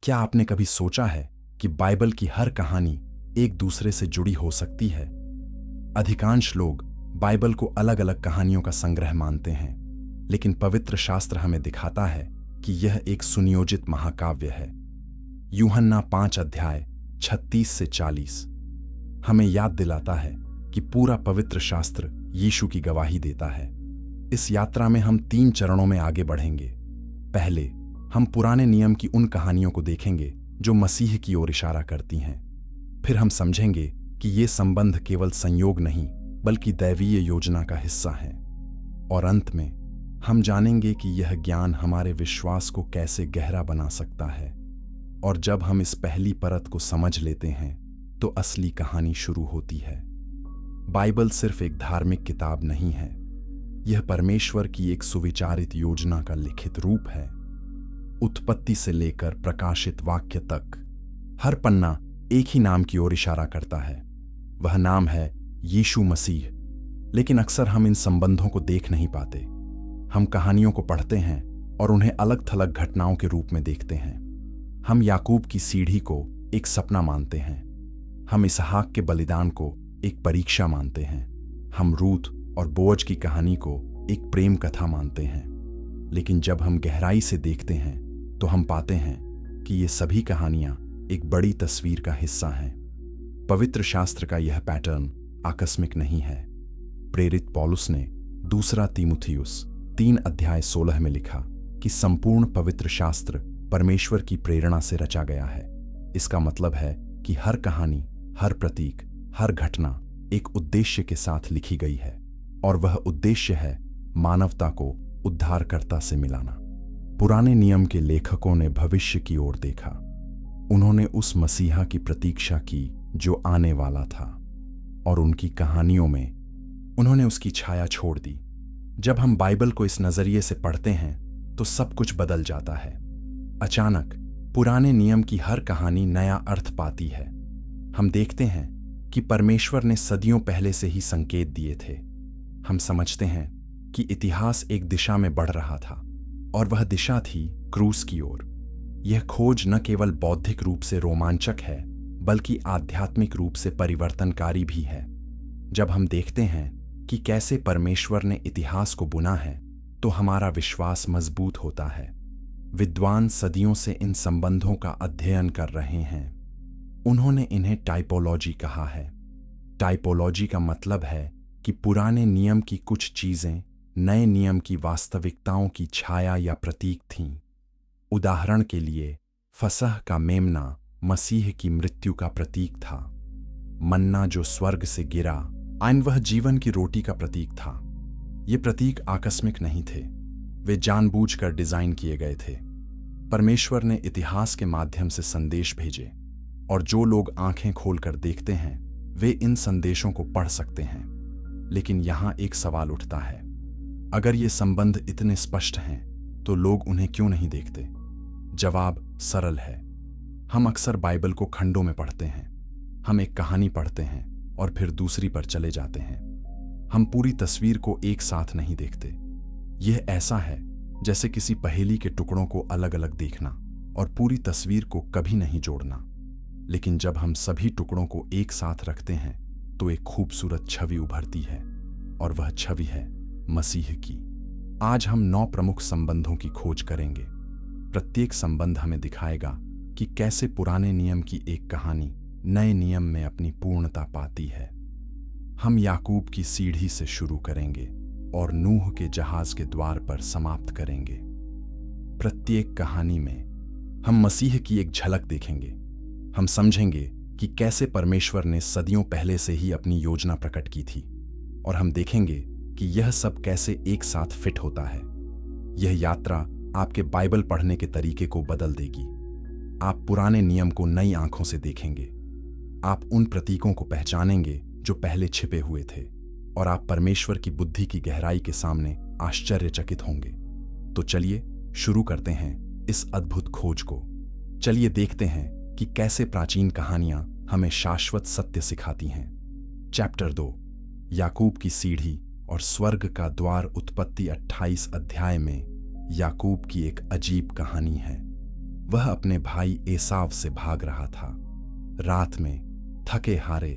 क्या आपने कभी सोचा है कि बाइबल की हर कहानी एक दूसरे से जुड़ी हो सकती है? अधिकांश लोग बाइबल को अलग अलग कहानियों का संग्रह मानते हैं, लेकिन पवित्र शास्त्र हमें दिखाता है कि यह एक सुनियोजित महाकाव्य है। यूहन्ना 5 अध्याय 36 से 40 हमें याद दिलाता है कि पूरा पवित्र शास्त्र यीशु की गवाही देता है। इस यात्रा में हम 3 चरणों में आगे बढ़ेंगे। पहले, हम पुराने नियम की उन कहानियों को देखेंगे जो मसीह की ओर इशारा करती हैं। फिर हम समझेंगे कि ये संबंध केवल संयोग नहीं, बल्कि दैवीय योजना का हिस्सा हैं। और अंत में, हम जानेंगे कि यह ज्ञान हमारे विश्वास को कैसे गहरा बना सकता है। और जब हम इस पहली परत को समझ लेते हैं, तो असली कहानी शुरू होती है। बाइबल सिर्फ एक धार्मिक किताब नहीं है, यह परमेश्वर की एक सुविचारित योजना का लिखित रूप है। उत्पत्ति से लेकर प्रकाशित वाक्य तक हर पन्ना एक ही नाम की ओर इशारा करता है। वह नाम है यीशु मसीह। लेकिन अक्सर हम इन संबंधों को देख नहीं पाते। हम कहानियों को पढ़ते हैं और उन्हें अलग थलग घटनाओं के रूप में देखते हैं। हम याकूब की सीढ़ी को एक सपना मानते हैं। हम इसहाक के बलिदान को एक परीक्षा मानते हैं। हम रूथ और बोअज की कहानी को एक प्रेम कथा मानते हैं। लेकिन जब हम गहराई से देखते हैं, तो हम पाते हैं कि ये सभी कहानियां एक बड़ी तस्वीर का हिस्सा हैं। पवित्र शास्त्र का यह पैटर्न आकस्मिक नहीं है। प्रेरित पौलुस ने दूसरा तीमुथियुस 3 अध्याय 16 में लिखा कि संपूर्ण पवित्र शास्त्र परमेश्वर की प्रेरणा से रचा गया है। इसका मतलब है कि हर कहानी, हर प्रतीक, हर घटना एक उद्देश्य के साथ लिखी गई है, और वह उद्देश्य है मानवता को उद्धारकर्ता से मिलाना। पुराने नियम के लेखकों ने भविष्य की ओर देखा। उन्होंने उस मसीहा की प्रतीक्षा की जो आने वाला था, और उनकी कहानियों में उन्होंने उसकी छाया छोड़ दी। जब हम बाइबल को इस नजरिए से पढ़ते हैं, तो सब कुछ बदल जाता है। अचानक पुराने नियम की हर कहानी नया अर्थ पाती है। हम देखते हैं कि परमेश्वर ने सदियों पहले से ही संकेत दिए थे। हम समझते हैं कि इतिहास एक दिशा में बढ़ रहा था, और वह दिशा थी क्रूस की ओर। यह खोज न केवल बौद्धिक रूप से रोमांचक है, बल्कि आध्यात्मिक रूप से परिवर्तनकारी भी है। जब हम देखते हैं कि कैसे परमेश्वर ने इतिहास को बुना है, तो हमारा विश्वास मजबूत होता है। विद्वान सदियों से इन संबंधों का अध्ययन कर रहे हैं। उन्होंने इन्हें टाइपोलॉजी कहा है। टाइपोलॉजी का मतलब है कि पुराने नियम की कुछ चीजें नए नियम की वास्तविकताओं की छाया या प्रतीक थीं। उदाहरण के लिए, फसह का मेमना मसीह की मृत्यु का प्रतीक था। मन्ना जो स्वर्ग से गिरा, आइन वह जीवन की रोटी का प्रतीक था। ये प्रतीक आकस्मिक नहीं थे, वे जानबूझकर डिजाइन किए गए थे। परमेश्वर ने इतिहास के माध्यम से संदेश भेजे, और जो लोग आंखें खोलकर देखते हैं, वे इन संदेशों को पढ़ सकते हैं। लेकिन यहां एक सवाल उठता है, अगर ये संबंध इतने स्पष्ट हैं, तो लोग उन्हें क्यों नहीं देखते? जवाब सरल है। हम अक्सर बाइबल को खंडों में पढ़ते हैं। हम एक कहानी पढ़ते हैं और फिर दूसरी पर चले जाते हैं। हम पूरी तस्वीर को एक साथ नहीं देखते। यह ऐसा है जैसे किसी पहेली के टुकड़ों को अलग अलग देखना और पूरी तस्वीर को कभी नहीं जोड़ना। लेकिन जब हम सभी टुकड़ों को एक साथ रखते हैं, तो एक खूबसूरत छवि उभरती है, और वह छवि है मसीह की। आज हम 9 प्रमुख संबंधों की खोज करेंगे। प्रत्येक संबंध हमें दिखाएगा कि कैसे पुराने नियम की एक कहानी नए नियम में अपनी पूर्णता पाती है। हम याकूब की सीढ़ी से शुरू करेंगे और नूह के जहाज के द्वार पर समाप्त करेंगे। प्रत्येक कहानी में हम मसीह की एक झलक देखेंगे। हम समझेंगे कि कैसे परमेश्वर ने सदियों पहले से ही अपनी योजना प्रकट की थी, और हम देखेंगे कि यह सब कैसे एक साथ फिट होता है। यह यात्रा आपके बाइबल पढ़ने के तरीके को बदल देगी। आप पुराने नियम को नई आंखों से देखेंगे। आप उन प्रतीकों को पहचानेंगे जो पहले छिपे हुए थे, और आप परमेश्वर की बुद्धि की गहराई के सामने आश्चर्यचकित होंगे। तो चलिए शुरू करते हैं इस अद्भुत खोज को। चलिए देखते हैं कि कैसे प्राचीन कहानियां हमें शाश्वत सत्य सिखाती हैं। चैप्टर 2, याकूब की सीढ़ी और स्वर्ग का द्वार। उत्पत्ति 28 अध्याय में याकूब की एक अजीब कहानी है। वह अपने भाई एसाव से भाग रहा था। रात में थके हारे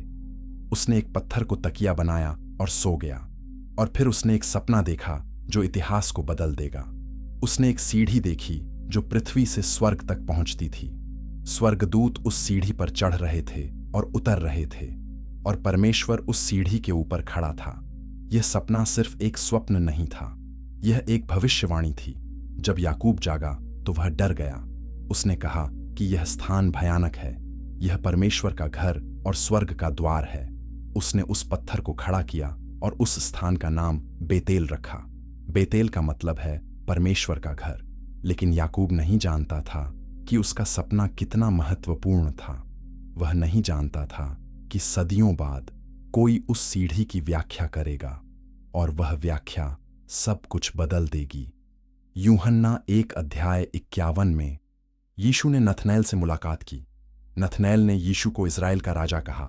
उसने एक पत्थर को तकिया बनाया और सो गया। और फिर उसने एक सपना देखा जो इतिहास को बदल देगा। उसने एक सीढ़ी देखी जो पृथ्वी से स्वर्ग तक पहुंचती थी। स्वर्गदूत उस सीढ़ी पर चढ़ रहे थे और उतर रहे थे, और परमेश्वर उस सीढ़ी के ऊपर खड़ा था। यह सपना सिर्फ एक स्वप्न नहीं था, यह एक भविष्यवाणी थी। जब याकूब जागा तो वह डर गया। उसने कहा कि यह स्थान भयानक है, यह परमेश्वर का घर और स्वर्ग का द्वार है। उसने उस पत्थर को खड़ा किया और उस स्थान का नाम बेतेल रखा। बेतेल का मतलब है परमेश्वर का घर। लेकिन याकूब नहीं जानता था कि उसका सपना कितना महत्वपूर्ण था। वह नहीं जानता था कि सदियों बाद कोई उस सीढ़ी की व्याख्या करेगा, और वह व्याख्या सब कुछ बदल देगी। यूहन्ना 1:51 में यीशु ने नथनएल से मुलाकात की। नथनएल ने यीशु को इज़राइल का राजा कहा,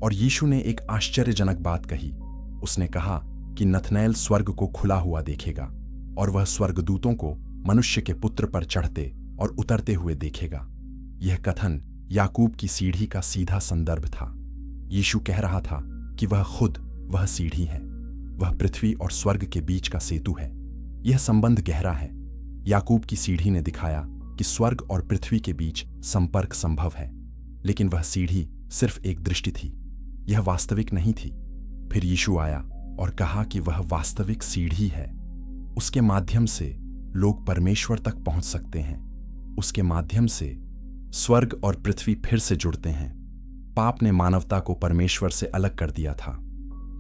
और यीशु ने एक आश्चर्यजनक बात कही। उसने कहा कि नथनएल स्वर्ग को खुला हुआ देखेगा, और वह स्वर्गदूतों को मनुष्य के पुत्र पर चढ़ते और उतरते हुए देखेगा। यह कथन याकूब की सीढ़ी का सीधा संदर्भ था। यीशु कह रहा था कि वह खुद वह सीढ़ी है, वह पृथ्वी और स्वर्ग के बीच का सेतु है। यह संबंध गहरा है। याकूब की सीढ़ी ने दिखाया कि स्वर्ग और पृथ्वी के बीच संपर्क संभव है, लेकिन वह सीढ़ी सिर्फ एक दृष्टि थी, यह वास्तविक नहीं थी। फिर यीशु आया और कहा कि वह वास्तविक सीढ़ी है। उसके माध्यम से लोग परमेश्वर तक पहुंच सकते हैं। उसके माध्यम से स्वर्ग और पृथ्वी फिर से जुड़ते हैं। पाप ने मानवता को परमेश्वर से अलग कर दिया था,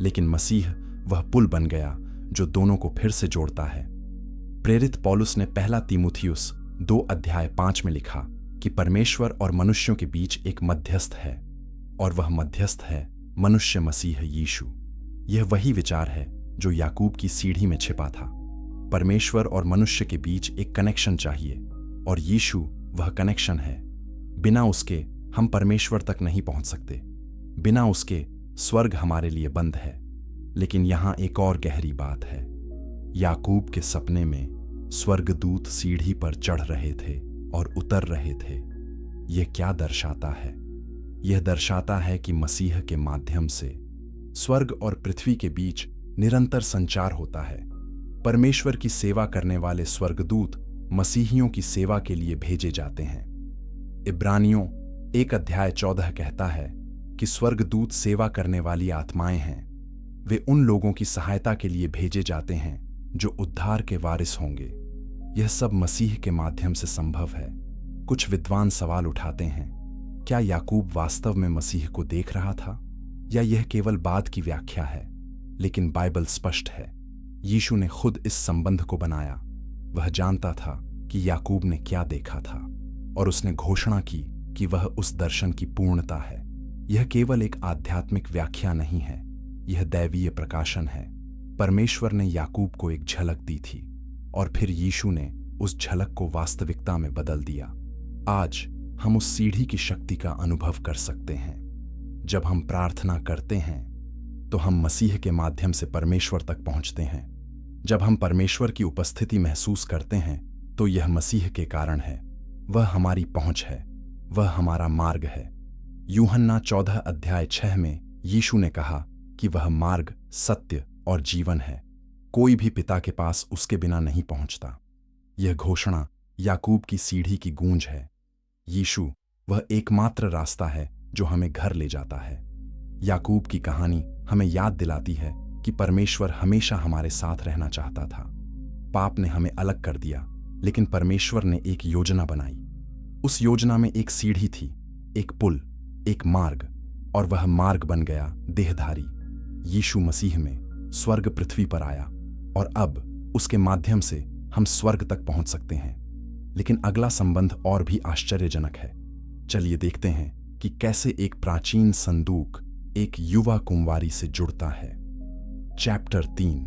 लेकिन मसीह वह पुल बन गया जो दोनों को फिर से जोड़ता है। प्रेरित पौलुस ने पहला तीमुथियुस 2:5 में लिखा कि परमेश्वर और मनुष्यों के बीच एक मध्यस्थ है, और वह मध्यस्थ है मनुष्य मसीह यीशु। यह वही विचार है जो याकूब की सीढ़ी में छिपा था। परमेश्वर और मनुष्य के बीच एक कनेक्शन चाहिए, और यीशु वह कनेक्शन है। बिना उसके हम परमेश्वर तक नहीं पहुंच सकते। बिना उसके स्वर्ग हमारे लिए बंद है। लेकिन यहां एक और गहरी बात है। याकूब के सपने में स्वर्गदूत सीढ़ी पर चढ़ रहे थे और उतर रहे थे। यह क्या दर्शाता है? यह दर्शाता है कि मसीह के माध्यम से स्वर्ग और पृथ्वी के बीच निरंतर संचार होता है। परमेश्वर की सेवा करने वाले स्वर्गदूत मसीहियों की सेवा के लिए भेजे जाते हैं। इब्रानियों 1:14 कहता है कि स्वर्गदूत सेवा करने वाली आत्माएं हैं। वे उन लोगों की सहायता के लिए भेजे जाते हैं जो उद्धार के वारिस होंगे। यह सब मसीह के माध्यम से संभव है। कुछ विद्वान सवाल उठाते हैं, क्या याकूब वास्तव में मसीह को देख रहा था, या यह केवल बाद की व्याख्या है? लेकिन बाइबल स्पष्ट है। यीशु ने खुद इस संबंध को बनाया। वह जानता था कि याकूब ने क्या देखा था, और उसने घोषणा की कि वह उस दर्शन की पूर्णता है। यह केवल एक आध्यात्मिक व्याख्या नहीं है, यह दैवीय प्रकाशन है। परमेश्वर ने याकूब को एक झलक दी थी, और फिर यीशु ने उस झलक को वास्तविकता में बदल दिया। आज हम उस सीढ़ी की शक्ति का अनुभव कर सकते हैं। जब हम प्रार्थना करते हैं तो हम मसीह के माध्यम से परमेश्वर तक पहुंचते हैं। जब हम परमेश्वर की उपस्थिति महसूस करते हैं तो यह मसीह के कारण है। वह हमारी पहुंच है, वह हमारा मार्ग है। यूहन्ना 14:6 में यीशु ने कहा कि वह मार्ग, सत्य और जीवन है। कोई भी पिता के पास उसके बिना नहीं पहुंचता। यह घोषणा याकूब की सीढ़ी की गूंज है। यीशु वह एकमात्र रास्ता है जो हमें घर ले जाता है। याकूब की कहानी हमें याद दिलाती है कि परमेश्वर हमेशा हमारे साथ रहना चाहता था। पाप ने हमें अलग कर दिया, लेकिन परमेश्वर ने एक योजना बनाई। उस योजना में एक सीढ़ी थी, एक पुल, एक मार्ग, और वह मार्ग बन गया देहधारी। यीशु मसीह में स्वर्ग पृथ्वी पर आया, और अब उसके माध्यम से हम स्वर्ग तक पहुंच सकते हैं। लेकिन अगला संबंध और भी आश्चर्यजनक है। चलिए देखते हैं कि कैसे एक प्राचीन संदूक एक युवा कुंवारी से जुड़ता है। चैप्टर 3,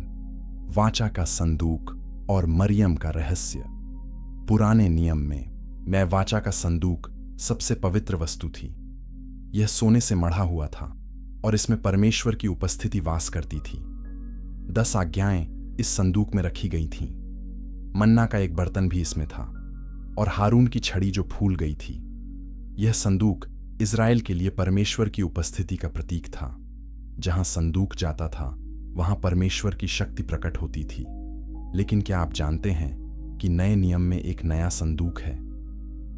वाचा का संदूक और मरियम का रहस्य। पुराने नियम में मैं वाचा का संदूक सबसे पवित्र वस्तु थी। यह सोने से मढ़ा हुआ था, और इसमें परमेश्वर की उपस्थिति वास करती थी। 10 आज्ञाएं इस संदूक में रखी गई थीं। मन्ना का एक बर्तन भी इसमें था। और हारून की छड़ी जो फूल गई थी। यह संदूक इज़राइल के लिए परमेश्वर की उपस्थिति का प्रतीक था। जहां संदूक जाता था वहां परमेश्वर की शक्ति प्रकट होती थी। लेकिन क्या आप जानते हैं कि नए नियम में एक नया संदूक है?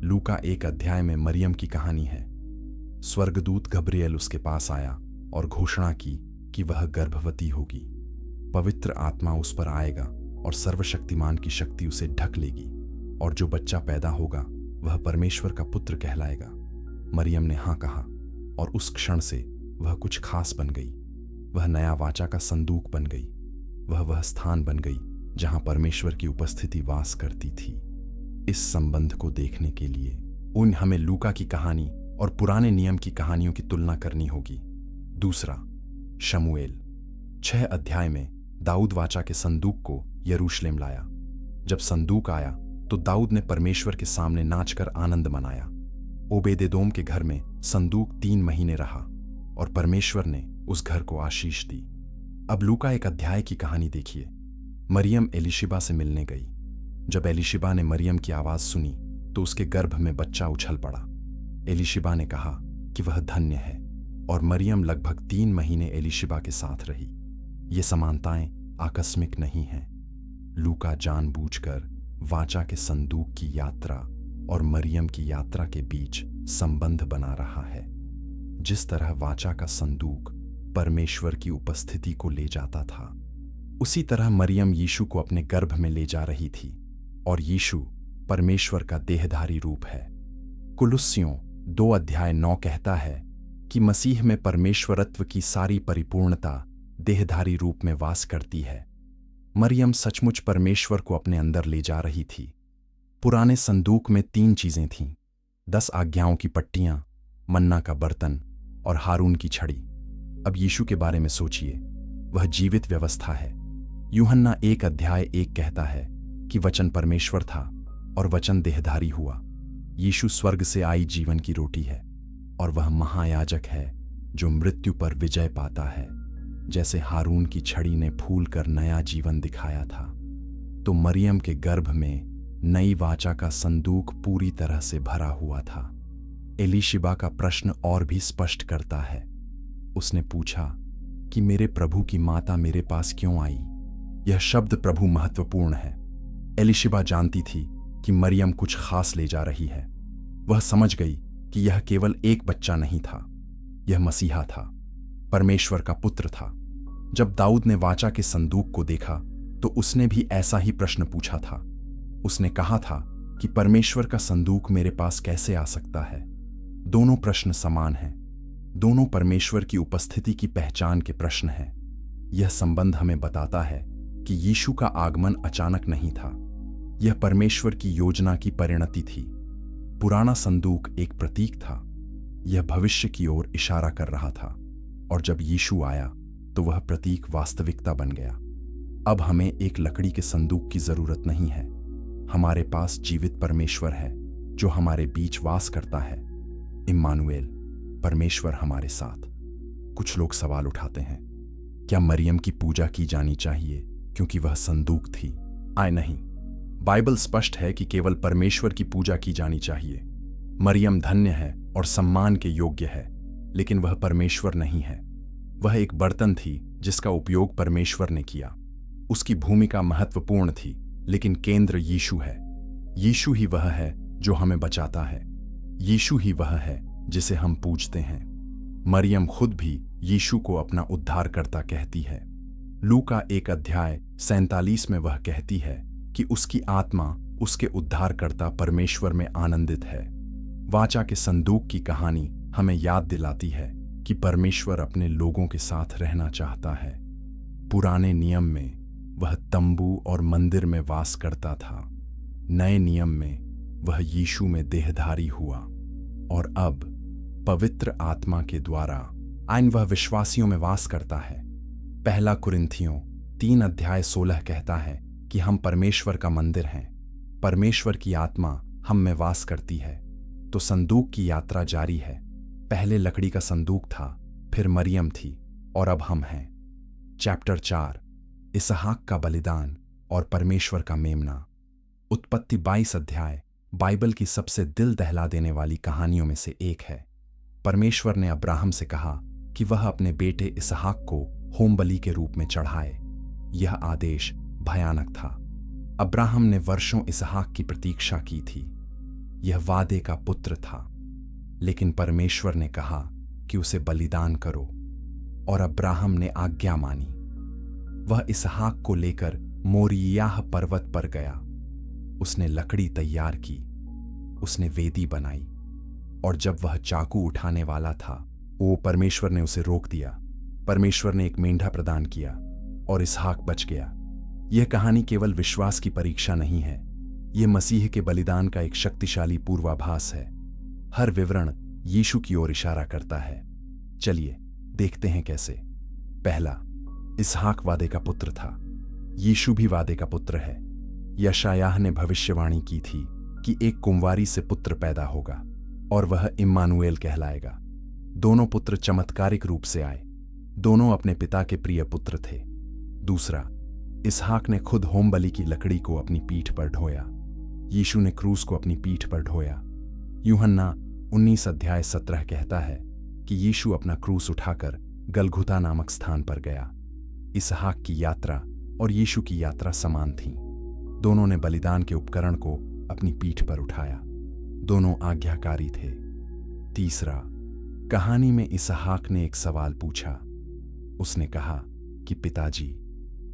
लूका 1 अध्याय में मरियम की कहानी है। स्वर्गदूत गब्रिएल उसके पास आया और घोषणा की कि वह गर्भवती होगी। पवित्र आत्मा उस पर आएगा और सर्वशक्तिमान की शक्ति उसे ढक लेगी, और जो बच्चा पैदा होगा वह परमेश्वर का पुत्र कहलाएगा। मरियम ने हाँ कहा, और उस क्षण से वह कुछ खास बन गई। वह नया वाचा का संदूक बन गई। वह स्थान बन गई जहां परमेश्वर की उपस्थिति वास करती थी। इस संबंध को देखने के लिए हमें लूका की कहानी और पुराने नियम की कहानियों की तुलना करनी होगी। दूसरा, शमूएल 6 अध्याय में दाऊद वाचा के संदूक को यरूशलेम लाया। जब संदूक आया तो दाऊद ने परमेश्वर के सामने नाचकर आनंद मनाया। ओबेदेदोम के घर में संदूक 3 महीने रहा और परमेश्वर ने उस घर को आशीष दी। अब लूका 1 अध्याय की कहानी देखिए। मरियम एलीशिबा से मिलने गई। जब एलीशिबा ने मरियम की आवाज सुनी तो उसके गर्भ में बच्चा उछल पड़ा। एलीशिबा ने कहा कि वह धन्य है, और मरियम लगभग 3 महीने एलीशिबा के साथ रही। ये समानताएं आकस्मिक नहीं हैं। लूका जानबूझकर वाचा के संदूक की यात्रा और मरियम की यात्रा के बीच संबंध बना रहा है। जिस तरह वाचा का संदूक परमेश्वर की उपस्थिति को ले जाता था, उसी तरह मरियम यीशु को अपने गर्भ में ले जा रही थी, और यीशु परमेश्वर का देहधारी रूप है। कुलुस्सियों 2 अध्याय 9 कहता है कि मसीह में परमेश्वरत्व की सारी परिपूर्णता देहधारी रूप में वास करती है। मरियम सचमुच परमेश्वर को अपने अंदर ले जा रही थी। पुराने संदूक में 3 चीजें थीं: 10 आज्ञाओं की पट्टियां, मन्ना का बर्तन और हारून की छड़ी। अब यीशु के बारे में सोचिए। वह जीवित व्यवस्था है। यूहन्ना 1 अध्याय 1 कहता है कि वचन परमेश्वर था और वचन देहधारी हुआ। यीशु स्वर्ग से आई जीवन की रोटी है, और वह महायाजक है जो मृत्यु पर विजय पाता है। जैसे हारून की छड़ी ने फूल कर नया जीवन दिखाया था, तो मरियम के गर्भ में नई वाचा का संदूक पूरी तरह से भरा हुआ था। एलीशिबा का प्रश्न और भी स्पष्ट करता है। उसने पूछा कि मेरे प्रभु की माता मेरे पास क्यों आई? यह शब्द प्रभु महत्वपूर्ण है। एलीशिबा जानती थी कि मरियम कुछ खास ले जा रही है। वह समझ गई कि यह केवल एक बच्चा नहीं था, यह मसीहा था, परमेश्वर का पुत्र था। जब दाऊद ने वाचा के संदूक को देखा तो उसने भी ऐसा ही प्रश्न पूछा था। उसने कहा था कि परमेश्वर का संदूक मेरे पास कैसे आ सकता है? दोनों प्रश्न समान हैं। दोनों परमेश्वर की उपस्थिति की पहचान के प्रश्न हैं। यह संबंध हमें बताता है कि यीशु का आगमन अचानक नहीं था। यह परमेश्वर की योजना की परिणति थी। पुराना संदूक एक प्रतीक था। यह भविष्य की ओर इशारा कर रहा था, और जब यीशु आया तो वह प्रतीक वास्तविकता बन गया। अब हमें एक लकड़ी के संदूक की जरूरत नहीं है। हमारे पास जीवित परमेश्वर है जो हमारे बीच वास करता है। इम्मानुएल, परमेश्वर हमारे साथ। कुछ लोग सवाल उठाते हैं, क्या मरियम की पूजा की जानी चाहिए क्योंकि वह संदूक थी? नहीं, बाइबल स्पष्ट है कि केवल परमेश्वर की पूजा की जानी चाहिए। मरियम धन्य है और सम्मान के योग्य है, लेकिन वह परमेश्वर नहीं है। वह एक बर्तन थी जिसका उपयोग परमेश्वर ने किया। उसकी भूमिका महत्वपूर्ण थी, लेकिन केंद्र यीशु है। यीशु ही वह है जो हमें बचाता है। यीशु ही वह है जिसे हम पूजते हैं। मरियम खुद भी यीशु को अपना उद्धारकर्ता कहती है। लूका 1 अध्याय 47 में वह कहती है कि उसकी आत्मा उसके उद्धारकर्ता परमेश्वर में आनंदित है। वाचा के संदूक की कहानी हमें याद दिलाती है कि परमेश्वर अपने लोगों के साथ रहना चाहता है। पुराने नियम में वह तंबू और मंदिर में वास करता था। नए नियम में वह यीशु में देहधारी हुआ, और अब पवित्र आत्मा के द्वारा वह विश्वासियों में वास करता है। पहला कुरिन्थियों 3 अध्याय 16 कहता है कि हम परमेश्वर का मंदिर हैं। परमेश्वर की आत्मा हम में वास करती है। तो संदूक की यात्रा जारी है। पहले लकड़ी का संदूक था, फिर मरियम थी, और अब हम हैं। चैप्टर 4, इसहाक का बलिदान और परमेश्वर का मेमना। उत्पत्ति 22 अध्याय बाइबल की सबसे दिल दहला देने वाली कहानियों में से एक है। परमेश्वर ने अब्राहम से कहा कि वह अपने बेटे इसहाक को होम बलि के रूप में चढ़ाए। यह आदेश भयानक था। अब्राहम ने वर्षों इसहाक की प्रतीक्षा की थी। यह वादे का पुत्र था, लेकिन परमेश्वर ने कहा कि उसे बलिदान करो, और अब्राहम ने आज्ञा मानी। वह इसहाक को लेकर मोरियाह पर्वत पर गया। उसने लकड़ी तैयार की, उसने वेदी बनाई, और जब वह चाकू उठाने वाला था, परमेश्वर ने उसे रोक दिया। परमेश्वर ने एक मेंढा प्रदान किया और इसहाक बच गया। यह कहानी केवल विश्वास की परीक्षा नहीं है, यह मसीह के बलिदान का एक शक्तिशाली पूर्वाभास है। हर विवरण यीशु की ओर इशारा करता है। चलिए देखते हैं कैसे। पहला, इसहाक वादे का पुत्र था। यीशु भी वादे का पुत्र है। यशायाह ने भविष्यवाणी की थी कि एक कुंवारी से पुत्र पैदा होगा और वह इम्मानुएल कहलाएगा। दोनों पुत्र चमत्कारिक रूप से आए। दोनों अपने पिता के प्रिय पुत्र थे। दूसरा, इसहाक ने खुद होम बलि की लकड़ी को अपनी पीठ पर ढोया। यीशु ने क्रूस को अपनी पीठ पर ढोया। यूहन्ना 19:17 कहता है कि यीशु अपना क्रूस उठाकर गलगुता नामक स्थान पर गया। इसहाक की यात्रा और यीशु की यात्रा समान थी। दोनों ने बलिदान के उपकरण को अपनी पीठ पर उठाया। दोनों आज्ञाकारी थे। तीसरा, कहानी में इसहाक ने एक सवाल पूछा। उसने कहा कि पिताजी,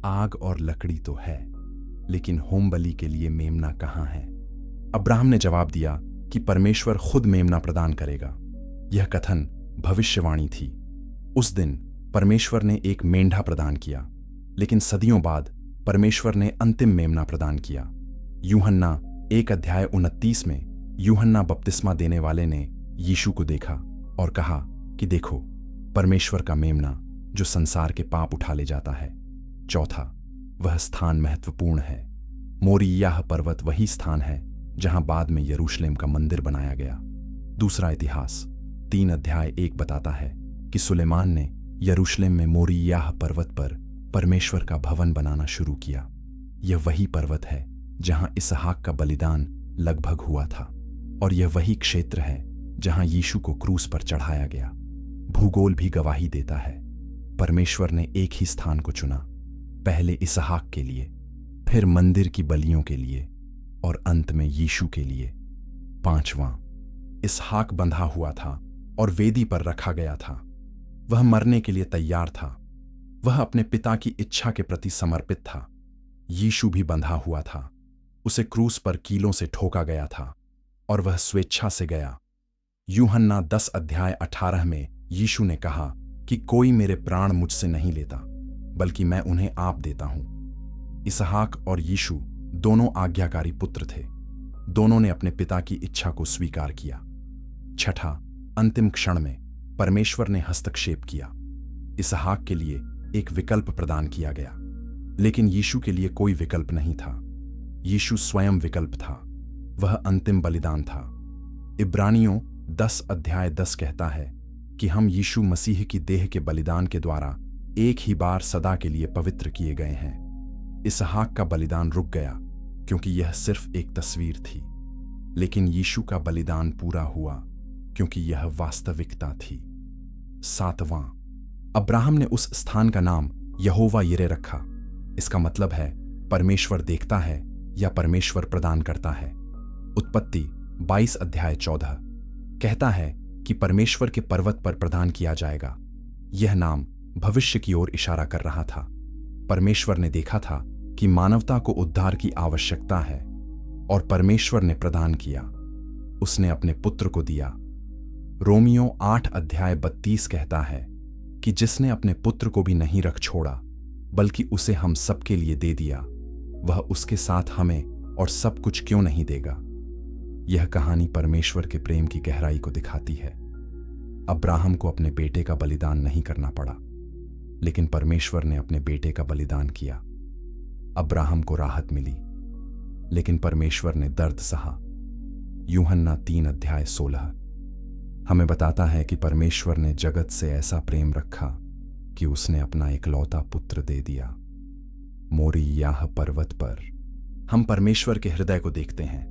आग और लकड़ी तो है, लेकिन होम बलि के लिए मेमना कहाँ है? अब्राहम ने जवाब दिया कि परमेश्वर खुद मेमना प्रदान करेगा। यह कथन भविष्यवाणी थी। उस दिन परमेश्वर ने एक मेंढा प्रदान किया, लेकिन सदियों बाद परमेश्वर ने अंतिम मेमना प्रदान किया। यूहन्ना 1:29 में यूहन्ना बपतिस्मा देने वाले ने यीशु को देखा और कहा कि देखो, परमेश्वर का मेमना जो संसार के पाप उठा ले जाता है। चौथा, वह स्थान महत्वपूर्ण है। मोरियाह पर्वत वही स्थान है जहां बाद में यरूशलेम का मंदिर बनाया गया। दूसरा इतिहास 3:1 बताता है कि सुलेमान ने यरूशलेम में मोरियाह पर्वत पर परमेश्वर का भवन बनाना शुरू किया। यह वही पर्वत है जहां इसहाक का बलिदान लगभग हुआ था, और यह वही क्षेत्र है जहां यीशु को क्रूस पर चढ़ाया गया। भूगोल भी गवाही देता है। परमेश्वर ने एक ही स्थान को चुना, पहले इसहाक के लिए, फिर मंदिर की बलियों के लिए, और अंत में यीशु के लिए। पांचवां, इसहाक बंधा हुआ था और वेदी पर रखा गया था। वह मरने के लिए तैयार था। वह अपने पिता की इच्छा के प्रति समर्पित था। यीशु भी बंधा हुआ था। उसे क्रूस पर कीलों से ठोका गया था और वह स्वेच्छा से गया। यूहन्ना 10:18 में यीशु ने कहा कि कोई मेरे प्राण मुझसे नहीं लेता, बल्कि मैं उन्हें आप देता हूं। इसहाक और यीशु दोनों आज्ञाकारी पुत्र थे। दोनों ने अपने पिता की इच्छा को स्वीकार किया। छठा, अंतिम क्षण में परमेश्वर ने हस्तक्षेप किया। इसहाक के लिए एक विकल्प प्रदान किया गया, लेकिन यीशु के लिए कोई विकल्प नहीं था। यीशु स्वयं विकल्प था। वह अंतिम बलिदान था। इब्रानियों 10:10 कहता है कि हम यीशु मसीह की देह के बलिदान के द्वारा एक ही बार सदा के लिए पवित्र किए गए हैं। इसहाक का बलिदान रुक गया क्योंकि यह सिर्फ एक तस्वीर थी, लेकिन यीशु का बलिदान पूरा हुआ क्योंकि यह वास्तविकता थी। सातवां, अब्राहम ने उस स्थान का नाम यहोवा यिरे रखा। इसका मतलब है परमेश्वर देखता है या परमेश्वर प्रदान करता है। उत्पत्ति 22:14 कहता है कि परमेश्वर के पर्वत पर प्रदान किया जाएगा। यह नाम भविष्य की ओर इशारा कर रहा था। परमेश्वर ने देखा था कि मानवता को उद्धार की आवश्यकता है, और परमेश्वर ने प्रदान किया। उसने अपने पुत्र को दिया। रोमियो 8:32 कहता है कि जिसने अपने पुत्र को भी नहीं रख छोड़ा, बल्कि उसे हम सबके लिए दे दिया, वह उसके साथ हमें और सब कुछ क्यों नहीं देगा। यह कहानी परमेश्वर के प्रेम की गहराई को दिखाती है। अब्राहम को अपने बेटे का बलिदान नहीं करना पड़ा, लेकिन परमेश्वर ने अपने बेटे का बलिदान किया। अब्राहम को राहत मिली, लेकिन परमेश्वर ने दर्द सहा। यूहन्ना 3:16 हमें बताता है कि परमेश्वर ने जगत से ऐसा प्रेम रखा कि उसने अपना इकलौता पुत्र दे दिया। मोरियाह पर्वत पर हम परमेश्वर के हृदय को देखते हैं।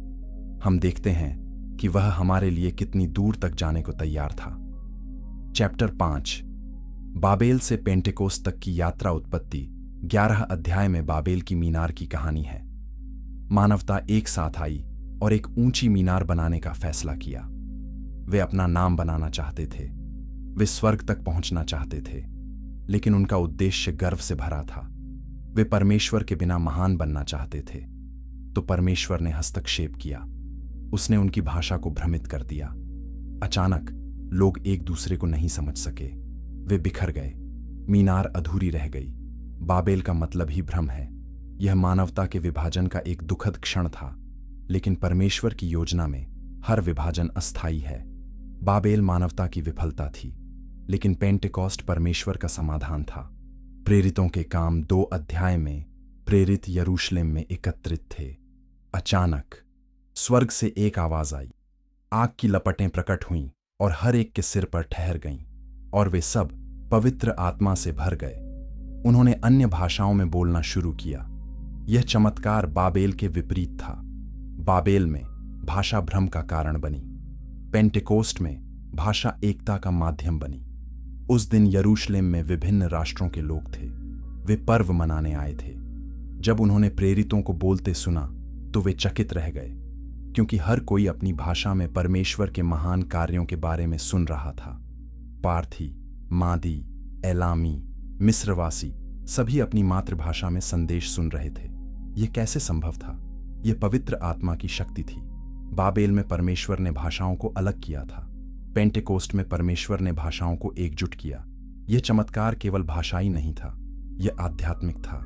हम देखते हैं कि वह हमारे लिए कितनी दूर तक जाने को तैयार था। चैप्टर 5 बाबेल से पेंटेकोस्त तक की यात्रा उत्पत्ति 11 अध्याय में बाबेल की मीनार की कहानी है। मानवता एक साथ आई और एक ऊंची मीनार बनाने का फैसला किया। वे अपना नाम बनाना चाहते थे, वे स्वर्ग तक पहुंचना चाहते थे, लेकिन उनका उद्देश्य गर्व से भरा था। वे परमेश्वर के बिना महान बनना चाहते थे। तो परमेश्वर ने हस्तक्षेप किया। उसने उनकी भाषा को भ्रमित कर दिया। अचानक लोग एक दूसरे को नहीं समझ सके। वे बिखर गए। मीनार अधूरी रह गई। बाबेल का मतलब ही भ्रम है। यह मानवता के विभाजन का एक दुखद क्षण था, लेकिन परमेश्वर की योजना में हर विभाजन अस्थायी है। बाबेल मानवता की विफलता थी, लेकिन पेंटेकोस्ट परमेश्वर का समाधान था। प्रेरितों के काम 2 अध्याय में प्रेरित यरूशलेम में एकत्रित थे। अचानक स्वर्ग से एक आवाज आई। आग की लपटें प्रकट हुईं और हर एक के सिर पर ठहर गईं, और वे सब पवित्र आत्मा से भर गए। उन्होंने अन्य भाषाओं में बोलना शुरू किया। यह चमत्कार बाबेल के विपरीत था। बाबेल में भाषा भ्रम का कारण बनी, पेंटेकोस्ट में भाषा एकता का माध्यम बनी। उस दिन यरूशलेम में विभिन्न राष्ट्रों के लोग थे। वे पर्व मनाने आए थे। जब उन्होंने प्रेरितों को बोलते सुना तो वे चकित रह गए, क्योंकि हर कोई अपनी भाषा में परमेश्वर के महान कार्यों के बारे में सुन रहा था। पार्थी, मादी, एलामी, मिस्रवासी सभी अपनी मातृभाषा में संदेश सुन रहे थे। यह कैसे संभव था? यह पवित्र आत्मा की शक्ति थी। बाबेल में परमेश्वर ने भाषाओं को अलग किया था। पेंटेकोस्ट में परमेश्वर ने भाषाओं को एकजुट किया। यह चमत्कार केवल भाषाई नहीं था, यह आध्यात्मिक था।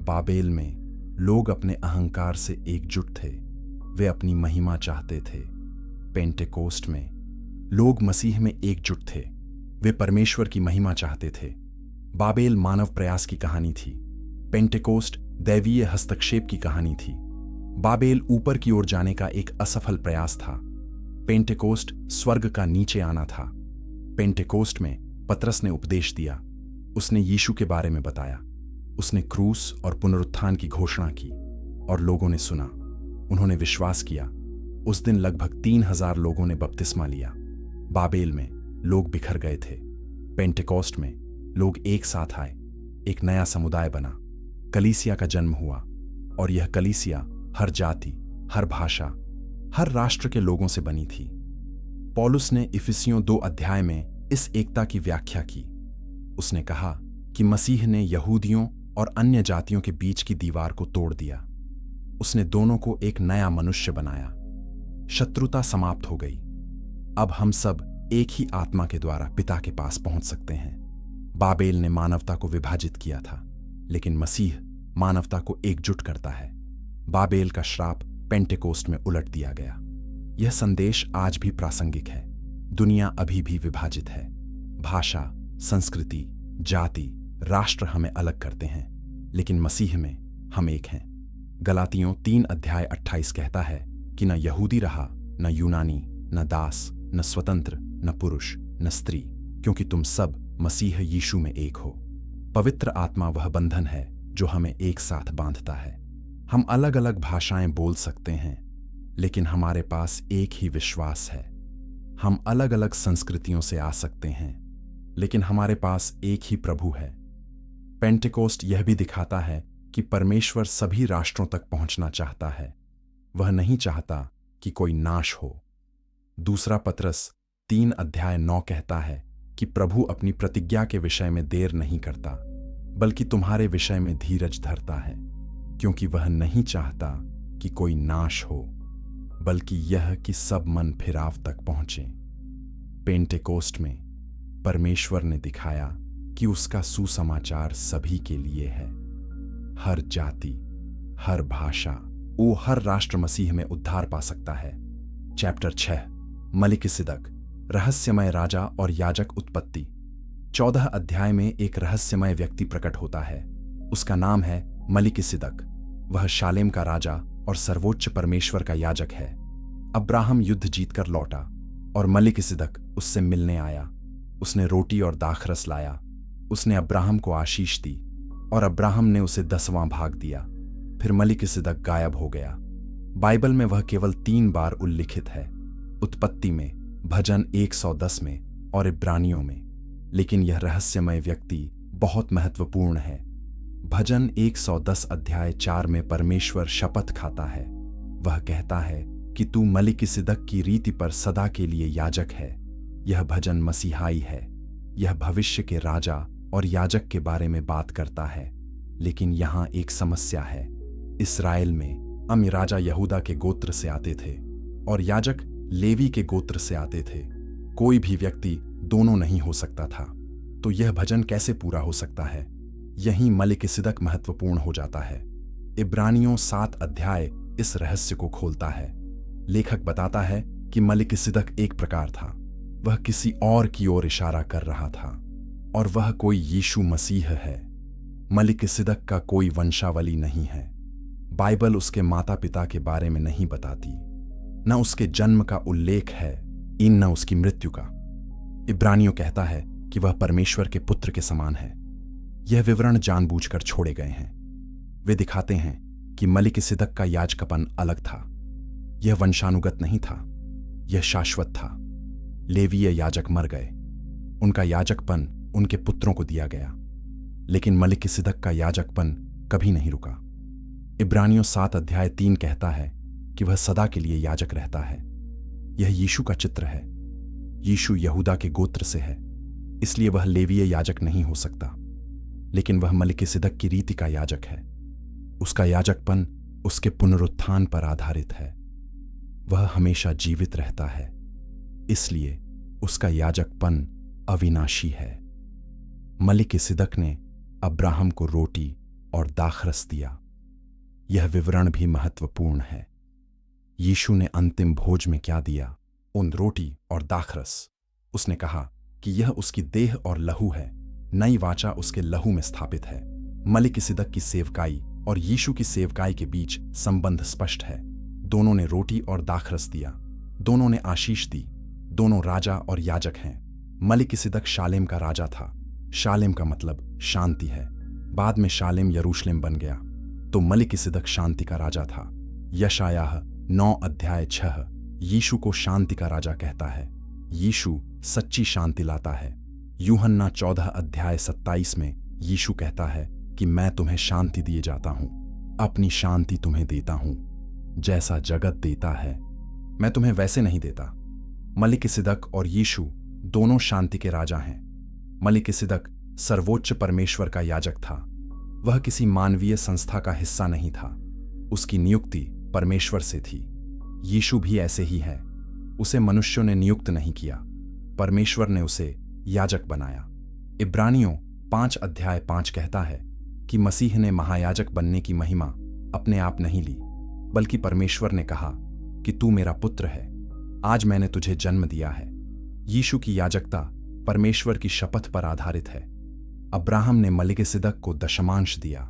बाबेल में लोग अपने अहंकार से एकजुट थे। वे अपनी महिमा चाहते थे। पेंटेकोस्ट में लोग मसीह में एकजुट थे। वे परमेश्वर की महिमा चाहते थे। बाबेल मानव प्रयास की कहानी थी। पेंटेकोस्ट दैवीय हस्तक्षेप की कहानी थी। बाबेल ऊपर की ओर जाने का एक असफल प्रयास था। पेंटेकोस्ट स्वर्ग का नीचे आना था। पेंटेकोस्ट में पतरस ने उपदेश दिया। उसने यीशु के बारे में बताया। उसने क्रूस और पुनरुत्थान की घोषणा की और लोगों ने सुना। उन्होंने विश्वास किया। उस दिन लगभग 3000 लोगों ने बपतिस्मा लिया। बाबेल में लोग बिखर गए थे। पेंटेकोस्ट में लोग एक साथ आए। एक नया समुदाय बना। कलीसिया का जन्म हुआ, और यह कलीसिया हर जाति, हर भाषा, हर राष्ट्र के लोगों से बनी थी। पौलुस ने इफिसियों 2 अध्याय में इस एकता की व्याख्या की। उसने कहा कि मसीह ने यहूदियों और अन्य जातियों के बीच की दीवार को तोड़ दिया। उसने दोनों को एक नया मनुष्य बनाया। शत्रुता समाप्त हो गई। अब हम सब एक ही आत्मा के द्वारा पिता के पास पहुंच सकते हैं। बाबेल ने मानवता को विभाजित किया था, लेकिन मसीह मानवता को एकजुट करता है। बाबेल का श्राप पेंटेकोस्ट में उलट दिया गया। यह संदेश आज भी प्रासंगिक है। दुनिया अभी भी विभाजित है। भाषा, संस्कृति, जाति, राष्ट्र हमें अलग करते हैं, लेकिन मसीह में हम एक हैं। गलातियों 3 अध्याय 28 कहता है कि न यहूदी रहा, न यूनानी, न दास, न स्वतंत्र, न पुरुष, न स्त्री, क्योंकि तुम सब मसीह यीशु में एक हो। पवित्र आत्मा वह बंधन है जो हमें एक साथ बांधता है। हम अलग अलग भाषाएं बोल सकते हैं, लेकिन हमारे पास एक ही विश्वास है। हम अलग अलग संस्कृतियों से आ सकते हैं, लेकिन हमारे पास एक ही प्रभु है। पेंटेकोस्ट यह भी दिखाता है कि परमेश्वर सभी राष्ट्रों तक पहुंचना चाहता है। वह नहीं चाहता कि कोई नाश हो। दूसरा पतरस 3 अध्याय 9 कहता है कि प्रभु अपनी प्रतिज्ञा के विषय में देर नहीं करता, बल्कि तुम्हारे विषय में धीरज धरता है, क्योंकि वह नहीं चाहता कि कोई नाश हो, बल्कि यह कि सब मन फिराव तक पहुंचे। पेंटेकोस्ट में परमेश्वर ने दिखाया कि उसका सुसमाचार सभी के लिए है। हर जाति, हर भाषा, हर राष्ट्र मसीह में उद्धार पा सकता है। चैप्टर 6 मलिकिसिदक, रहस्यमय राजा और याजक उत्पत्ति। 14 अध्याय में एक रहस्यमय व्यक्ति प्रकट होता है। उसका नाम है मलिकिसिदक। वह शालेम का राजा और सर्वोच्च परमेश्वर का याजक है। अब्राहम युद्ध जीतकर लौटा और मलिकिसिदक उससे मिलने आया। उसने रोटी और दाखरस लाया। उसने अब्राहम को आशीष दी और अब्राहम ने उसे 10वां भाग दिया। फिर मलिकिसिदक गायब हो गया। बाइबल में वह केवल 3 बार उल्लिखित है, उत्पत्ति में, भजन 110 में और इब्रानियों में। लेकिन यह रहस्यमय व्यक्ति बहुत महत्वपूर्ण है। भजन 110 अध्याय 4 में परमेश्वर शपथ खाता है। वह कहता है कि तू मलिकिसिदक की रीति पर सदा के लिए याजक है। यह भजन मसीहाई है। यह भविष्य के राजा और याजक के बारे में बात करता है। लेकिन यहाँ एक समस्या है। इस्राएल में अमी राजा यहूदा के गोत्र से आते थे और याजक लेवी के गोत्र से आते थे। कोई भी व्यक्ति दोनों नहीं हो सकता था। तो यह भजन कैसे पूरा हो सकता है? यहीं मलिकिसिदक महत्वपूर्ण हो जाता है। इब्रानियों 7 अध्याय इस रहस्य को खोलता है। लेखक बताता है कि मलिकिसिदक एक प्रकार था। वह किसी और की ओर इशारा कर रहा था और वह कोई यीशु मसीह है। मलिकिसिदक का कोई वंशावली नहीं है। बाइबल उसके माता पिता के बारे में नहीं बताती। न उसके जन्म का उल्लेख है, न उसकी मृत्यु का। इब्रानियों कहता है कि वह परमेश्वर के पुत्र के समान है। यह विवरण जानबूझकर छोड़े गए हैं। वे दिखाते हैं कि मलिकिसिदक का याजकपन अलग था। यह वंशानुगत नहीं था, यह शाश्वत था। लेवीय याजक मर गए, उनका याजकपन उनके पुत्रों को दिया गया। लेकिन मलिकिसिदक का याजकपन कभी नहीं रुका। इब्रानियों 7 अध्याय 3 कहता है कि वह सदा के लिए याजक रहता है। यह यीशु का चित्र है। यीशु यहूदा के गोत्र से है, इसलिए वह लेवीय याजक नहीं हो सकता। लेकिन वह मलिकिसिदक की रीति का याजक है। उसका याजकपन उसके पुनरुत्थान पर आधारित है। वह हमेशा जीवित रहता है, इसलिए उसका याजकपन अविनाशी है। मलिकिसिदक ने अब्राहम को रोटी और दाखरस दिया। यह विवरण भी महत्वपूर्ण है। यीशु ने अंतिम भोज में क्या दिया? उन रोटी और दाखरस। उसने कहा कि यह उसकी देह और लहू है। नई वाचा उसके लहू में स्थापित है। मलिकिसिदक की सेवकाई और यीशु की सेवकाई के बीच संबंध स्पष्ट है। दोनों ने रोटी और दाखरस दिया, दोनों ने आशीष दी। दोनों राजा और याजक हैं। मलिकिसिदक शालेम का राजा था। शालेम का मतलब शांति है। बाद में शालेम यरूशलेम बन गया, तो मलिकिसिदक शांति का राजा था। यशायाह 9 अध्याय 6 यीशु को शांति का राजा कहता है। यीशु सच्ची शांति लाता है। यूहन्ना 14 अध्याय 27 में यीशु कहता है कि मैं तुम्हें शांति दिए जाता हूं, अपनी शांति तुम्हें देता हूं। जैसा जगत देता है मैं तुम्हें वैसे नहीं देता। मलिकिसिदक और यीशु दोनों शांति के राजा हैं। मलिकिसिदक सर्वोच्च परमेश्वर का याजक था। वह किसी मानवीय संस्था का हिस्सा नहीं था। उसकी नियुक्ति परमेश्वर से थी। यीशु भी ऐसे ही है। उसे मनुष्यों ने नियुक्त नहीं किया, परमेश्वर ने उसे याजक बनाया। इब्रानियों 5 अध्याय 5 कहता है कि मसीह ने महायाजक बनने की महिमा अपने आप नहीं ली, बल्कि परमेश्वर ने कहा कि तू मेरा पुत्र है, आज मैंने तुझे जन्म दिया है। यीशु की याजकता परमेश्वर की शपथ पर आधारित है। अब्राहम ने मलिकिसिदक को दशमांश दिया।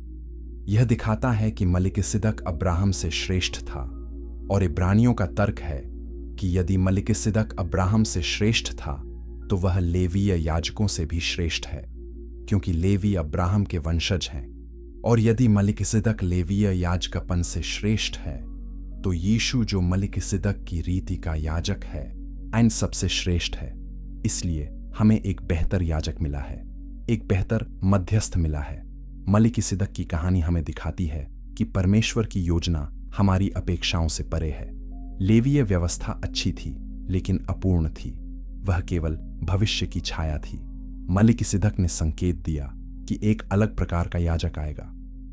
यह दिखाता है कि मलिकिसिदक अब्राहम से श्रेष्ठ था। और इब्रानियों का तर्क है कि यदि मलिकिसिदक अब्राहम से श्रेष्ठ था तो वह लेवीय याजकों से भी श्रेष्ठ है, क्योंकि लेवी अब्राहम के वंशज हैं। और यदि मलिकिसिदक लेवीय याजकपन से श्रेष्ठ है तो यीशु जो मलिकिसिदक की रीति का याजक है इन सबसे श्रेष्ठ है। इसलिए हमें एक बेहतर याजक मिला है, एक बेहतर मध्यस्थ मिला है। मलिकिसिदक की कहानी हमें दिखाती है कि परमेश्वर की योजना हमारी अपेक्षाओं से परे है। लेवीय व्यवस्था अच्छी थी लेकिन अपूर्ण थी। वह केवल भविष्य की छाया थी। मलिकिसिदक ने संकेत दिया कि एक अलग प्रकार का याजक आएगा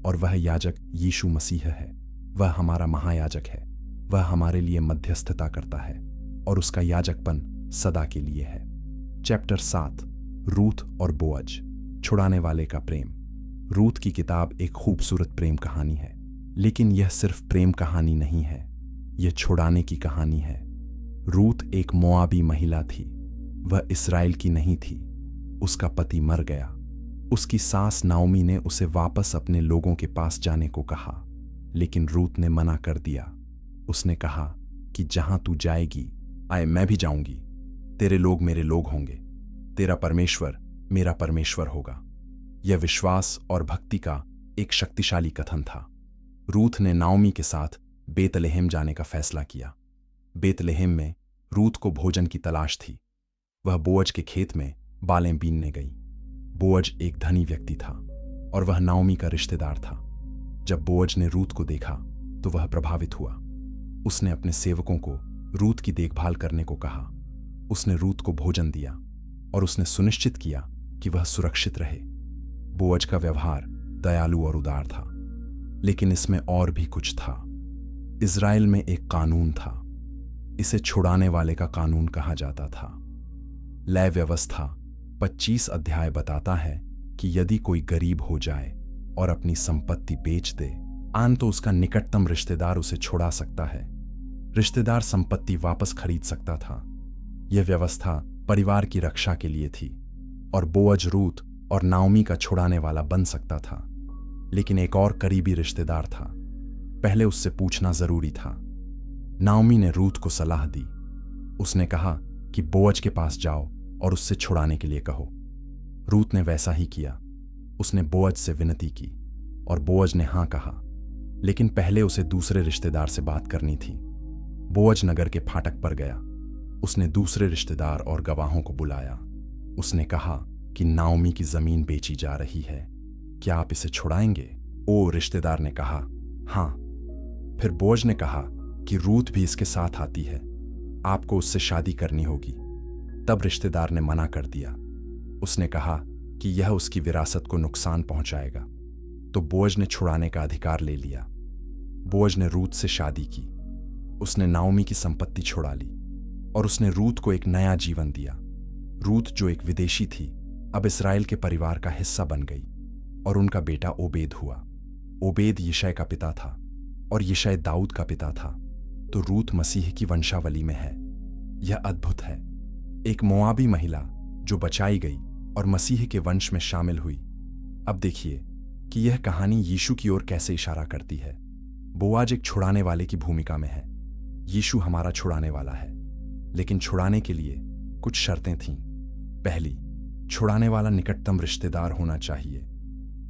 और वह याजक यीशु मसीह है। वह हमारा महायाजक है। वह हमारे लिए मध्यस्थता करता है और उसका याजकपन सदा के लिए है। चैप्टर 7 रूथ और बोअज, छुड़ाने वाले का प्रेम। रूथ की किताब एक खूबसूरत प्रेम कहानी है, लेकिन यह सिर्फ प्रेम कहानी नहीं है, यह छुड़ाने की कहानी है। रूथ एक मोआबी महिला थी। वह इस्राएल की नहीं थी। उसका पति मर गया। उसकी सास नाओमी ने उसे वापस अपने लोगों के पास जाने को कहा, लेकिन रूथ ने मना कर दिया। उसने कहा कि जहां तू जाएगी आए मैं भी जाऊंगी। तेरे लोग मेरे लोग होंगे, तेरा परमेश्वर मेरा परमेश्वर होगा। यह विश्वास और भक्ति का एक शक्तिशाली कथन था। रूथ ने नाओमी के साथ बेतलेहम जाने का फैसला किया। बेतलेहम में रूत को भोजन की तलाश थी। वह बोअज के खेत में बालें बीनने गई। बोअज एक धनी व्यक्ति था और वह नाओमी का रिश्तेदार था। जब बोअज ने रूत को देखा तो वह प्रभावित हुआ। उसने अपने सेवकों को रूत की देखभाल करने को कहा। उसने रूत को भोजन दिया और उसने सुनिश्चित किया कि वह सुरक्षित रहे। बोअज का व्यवहार दयालु और उदार था, लेकिन इसमें और भी कुछ था। इज़राइल में एक कानून था। इसे छुड़ाने वाले का कानून कहा जाता था। लय व्यवस्था 25 अध्याय बताता है कि यदि कोई गरीब हो जाए और अपनी संपत्ति बेच दे तो उसका निकटतम रिश्तेदार उसे छुड़ा सकता है। रिश्तेदार संपत्ति वापस खरीद सकता था। यह व्यवस्था परिवार की रक्षा के लिए थी और बोअज रूत और नाओमी का छुड़ाने वाला बन सकता था। लेकिन एक और करीबी रिश्तेदार था। पहले उससे पूछना जरूरी था। नाओमी ने रूत को सलाह दी। उसने कहा कि बोअज के पास जाओ और उससे छुड़ाने के लिए कहो। रूत ने वैसा ही किया। उसने बोअज से विनती की और बोअज ने हां कहा, लेकिन पहले उसे दूसरे रिश्तेदार से बात करनी थी। बोअज नगर के फाटक पर गया। उसने दूसरे रिश्तेदार और गवाहों को बुलाया। उसने कहा कि नाओमी की जमीन बेची जा रही है, क्या आप इसे छुड़ाएंगे? ओ, रिश्तेदार ने कहा, हां। फिर बोअज ने कहा कि रूत भी इसके साथ आती है, आपको उससे शादी करनी होगी। तब रिश्तेदार ने मना कर दिया। उसने कहा कि यह उसकी विरासत को नुकसान पहुंचाएगा। तो बोअज ने छुड़ाने का अधिकार ले लिया। बोअज ने रूत से शादी की। उसने नाओमी की संपत्ति छुड़ा ली और उसने रूत को एक नया जीवन दिया। रूत, जो एक विदेशी थी, अब इस्राएल के परिवार का हिस्सा बन गई और उनका बेटा ओबेद हुआ। ओबेद यिशै का पिता था और यिशै दाऊद का पिता था। तो रूत मसीह की वंशावली में है। यह अद्भुत है। एक मोआबी महिला जो बचाई गई और मसीह के वंश में शामिल हुई। अब देखिए कि यह कहानी यीशु की ओर कैसे इशारा करती है। बोआज एक छुड़ाने वाले की भूमिका में है। यीशु हमारा छुड़ाने वाला है, लेकिन छुड़ाने के लिए कुछ शर्तें थीं। पहली, छुड़ाने वाला निकटतम रिश्तेदार होना चाहिए।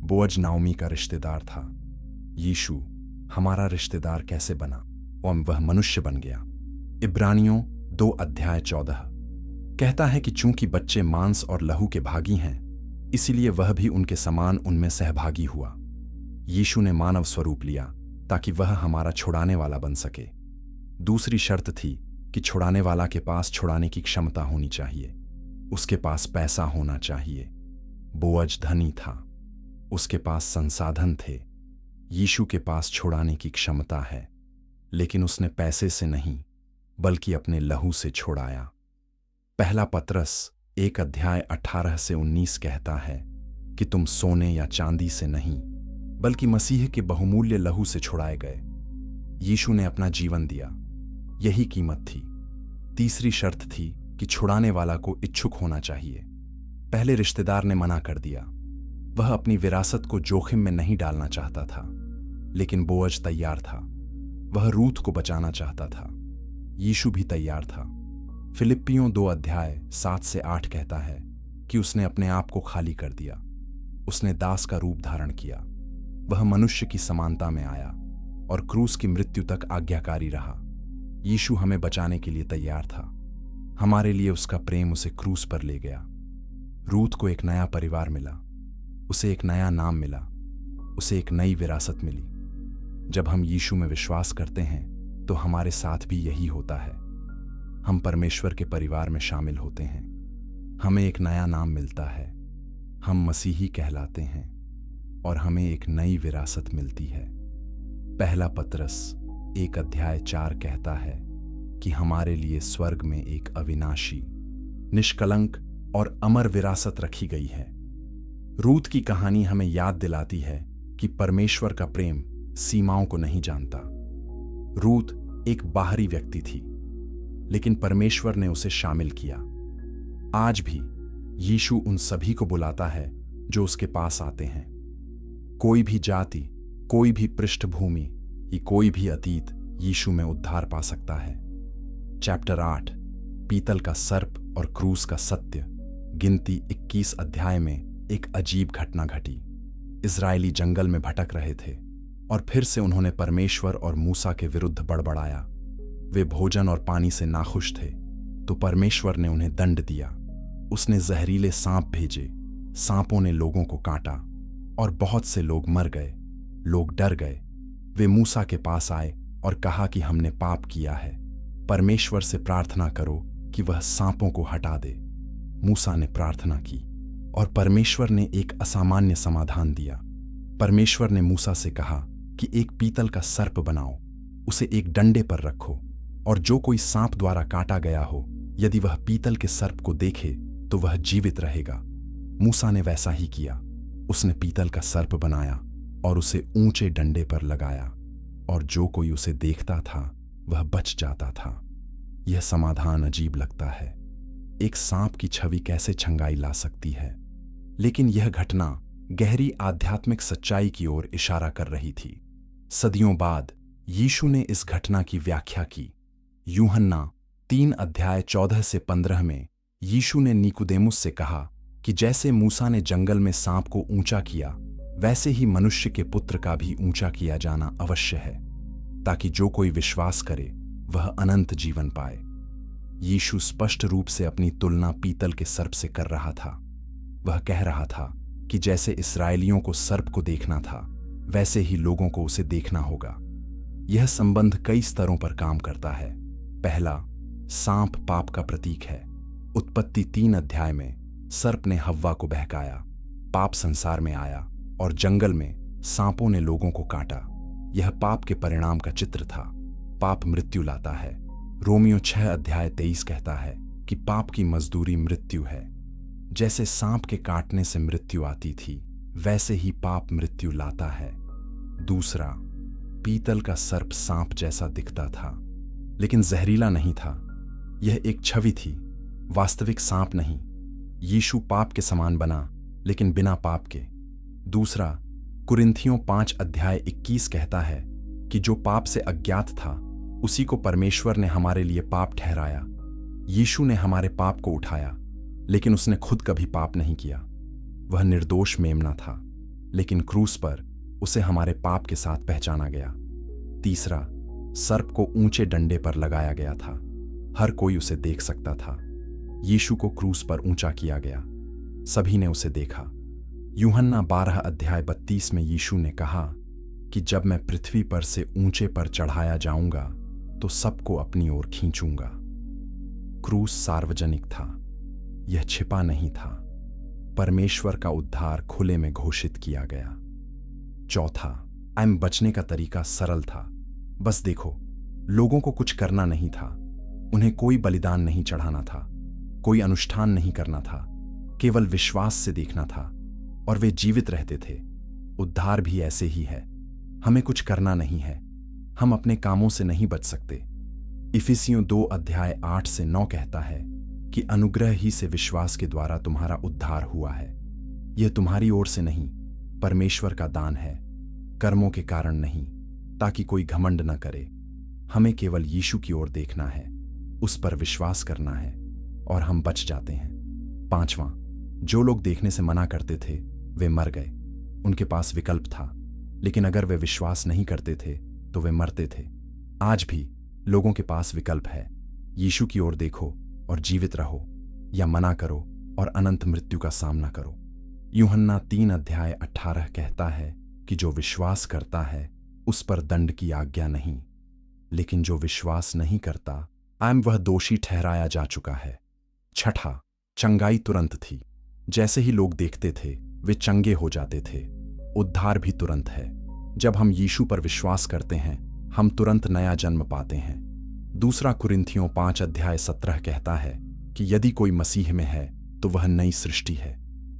बोअज नाओमी का रिश्तेदार था। यीशु हमारा रिश्तेदार कैसे बना? और वह मनुष्य बन गया। इब्रानियों 2 अध्याय 14 कहता है कि चूंकि बच्चे मांस और लहू के भागी हैं, इसीलिए वह भी उनके समान उनमें सहभागी हुआ। यीशु ने मानव स्वरूप लिया ताकि वह हमारा छुड़ाने वाला बन सके। दूसरी शर्त थी कि छुड़ाने वाला के पास छुड़ाने की क्षमता होनी चाहिए। उसके पास पैसा होना चाहिए। बोअज धनी था, उसके पास संसाधन थे। यीशु के पास छुड़ाने की क्षमता है, लेकिन उसने पैसे से नहीं बल्कि अपने लहू से छुड़ाया। पहला पतरस 1 अध्याय 18 से 19 कहता है कि तुम सोने या चांदी से नहीं बल्कि मसीह के बहुमूल्य लहू से छुड़ाए गए। यीशु ने अपना जीवन दिया, यही कीमत थी। तीसरी शर्त थी कि छुड़ाने वाला को इच्छुक होना चाहिए। पहले रिश्तेदार ने मना कर दिया। वह अपनी विरासत को जोखिम में नहीं डालना चाहता था, लेकिन बोअज तैयार था। वह रूत को बचाना चाहता था। यीशु भी तैयार था। फिलिप्पियों 2 अध्याय 7 से 8 कहता है कि उसने अपने आप को खाली कर दिया। उसने दास का रूप धारण किया। वह मनुष्य की समानता में आया और क्रूस की मृत्यु तक आज्ञाकारी रहा। यीशु हमें बचाने के लिए तैयार था। हमारे लिए उसका प्रेम उसे क्रूस पर ले गया। रूत को एक नया परिवार मिला, उसे एक नया नाम मिला, उसे एक नई विरासत मिली। जब हम यीशु में विश्वास करते हैं तो हमारे साथ भी यही होता है। हम परमेश्वर के परिवार में शामिल होते हैं। हमें एक नया नाम मिलता है, हम मसीही कहलाते हैं और हमें एक नई विरासत मिलती है। पहला पतरस 1 अध्याय 4 कहता है कि हमारे लिए स्वर्ग में एक अविनाशी, निष्कलंक और अमर विरासत रखी गई है। रूत की कहानी हमें याद दिलाती है कि परमेश्वर का प्रेम सीमाओं को नहीं जानता। रूत एक बाहरी व्यक्ति थी, लेकिन परमेश्वर ने उसे शामिल किया। आज भी यीशु उन सभी को बुलाता है जो उसके पास आते हैं। कोई भी जाति, कोई भी पृष्ठभूमि, या कोई भी अतीत यीशु में उद्धार पा सकता है। चैप्टर 8 पीतल का सर्प और क्रूस का सत्य। गिनती 21 अध्याय में एक अजीब घटना घटी। इजरायली जंगल में भटक रहे थे। और फिर से उन्होंने परमेश्वर और मूसा के विरुद्ध बड़बड़ाया। वे भोजन और पानी से नाखुश थे, तो परमेश्वर ने उन्हें दंड दिया। उसने जहरीले सांप भेजे, सांपों ने लोगों को काटा और बहुत से लोग मर गए। लोग डर गए। वे मूसा के पास आए और कहा कि हमने पाप किया है, परमेश्वर से प्रार्थना करो कि वह सांपों को हटा दे। मूसा ने प्रार्थना की और परमेश्वर ने एक असामान्य समाधान दिया। परमेश्वर ने मूसा से कहा कि एक पीतल का सर्प बनाओ, उसे एक डंडे पर रखो, और जो कोई सांप द्वारा काटा गया हो, यदि वह पीतल के सर्प को देखे तो वह जीवित रहेगा। मूसा ने वैसा ही किया। उसने पीतल का सर्प बनाया और उसे ऊंचे डंडे पर लगाया, और जो कोई उसे देखता था वह बच जाता था। यह समाधान अजीब लगता है। एक सांप की छवि कैसे छंगाई ला सकती है? लेकिन यह घटना गहरी आध्यात्मिक सच्चाई की ओर इशारा कर रही थी। सदियों बाद यीशु ने इस घटना की व्याख्या की। यूहन्ना 3:14-15 में यीशु ने निकुदेमुस से कहा कि जैसे मूसा ने जंगल में सांप को ऊंचा किया, वैसे ही मनुष्य के पुत्र का भी ऊंचा किया जाना अवश्य है, ताकि जो कोई विश्वास करे वह अनंत जीवन पाए। यीशु स्पष्ट रूप से अपनी तुलना पीतल के सर्प से कर रहा था। वह कह रहा था कि जैसे इस्राएलियों को सर्प को देखना था, वैसे ही लोगों को उसे देखना होगा। यह संबंध कई स्तरों पर काम करता है। पहला, सांप पाप का प्रतीक है। उत्पत्ति 3 अध्याय में सर्प ने हव्वा को बहकाया, पाप संसार में आया और जंगल में सांपों ने लोगों को काटा। यह पाप के परिणाम का चित्र था। पाप मृत्यु लाता है। रोमियो 6:23 कहता है कि पाप की मजदूरी मृत्यु है। जैसे सांप के काटने से मृत्यु आती थी, वैसे ही पाप मृत्यु लाता है। दूसरा, पीतल का सर्प सांप जैसा दिखता था, लेकिन जहरीला नहीं था। यह एक छवि थी, वास्तविक सांप नहीं। यीशु पाप के समान बना, लेकिन बिना पाप के। दूसरा, कुरिन्थियों 5:21 कहता है कि जो पाप से अज्ञात था, उसी को परमेश्वर ने हमारे लिए पाप ठहराया। यीशु ने हमारे पाप को उठाया, लेकिन उसने खुद कभी पाप नहीं किया। वह निर्दोष मेमना था, लेकिन क्रूस पर उसे हमारे पाप के साथ पहचाना गया। तीसरा, सर्प को ऊंचे डंडे पर लगाया गया था। हर कोई उसे देख सकता था। यीशु को क्रूस पर ऊंचा किया गया। सभी ने उसे देखा। यूहन्ना 12:32 में यीशु ने कहा कि जब मैं पृथ्वी पर से ऊंचे पर चढ़ाया जाऊंगा तो सबको अपनी ओर खींचूंगा। क्रूस सार्वजनिक था, यह छिपा नहीं था। परमेश्वर का उद्धार खुले में घोषित किया गया। चौथा, बचने का तरीका सरल था। बस देखो, लोगों को कुछ करना नहीं था। उन्हें कोई बलिदान नहीं चढ़ाना था, कोई अनुष्ठान नहीं करना था, केवल विश्वास से देखना था, और वे जीवित रहते थे। उद्धार भी ऐसे ही है। हमें कुछ करना नहीं है। हम अपने कामों से नहीं बच सकते। इफिसियों 2:8-9 कहता है कि अनुग्रह ही से विश्वास के द्वारा तुम्हारा उद्धार हुआ है। यह तुम्हारी ओर से नहीं, परमेश्वर का दान है, कर्मों के कारण नहीं, ताकि कोई घमंड न करे। हमें केवल यीशु की ओर देखना है, उस पर विश्वास करना है, और हम बच जाते हैं। पांचवां, जो लोग देखने से मना करते थे वे मर गए। उनके पास विकल्प था, लेकिन अगर वे विश्वास नहीं करते थे तो वे मरते थे। आज भी लोगों के पास विकल्प है। यीशु की ओर देखो और जीवित रहो, या मना करो और अनंत मृत्यु का सामना करो। यूहन्ना 3:18 कहता है कि जो विश्वास करता है उस पर दंड की आज्ञा नहीं, लेकिन जो विश्वास नहीं करता वह दोषी ठहराया जा चुका है। छठा, चंगाई तुरंत थी। जैसे ही लोग देखते थे वे चंगे हो जाते थे। उद्धार भी तुरंत है। जब हम यीशु पर विश्वास करते हैं, हम तुरंत नया जन्म पाते हैं। दूसरा कुरिन्थियों 5:17 कहता है कि यदि कोई मसीह में है तो वह नई सृष्टि है।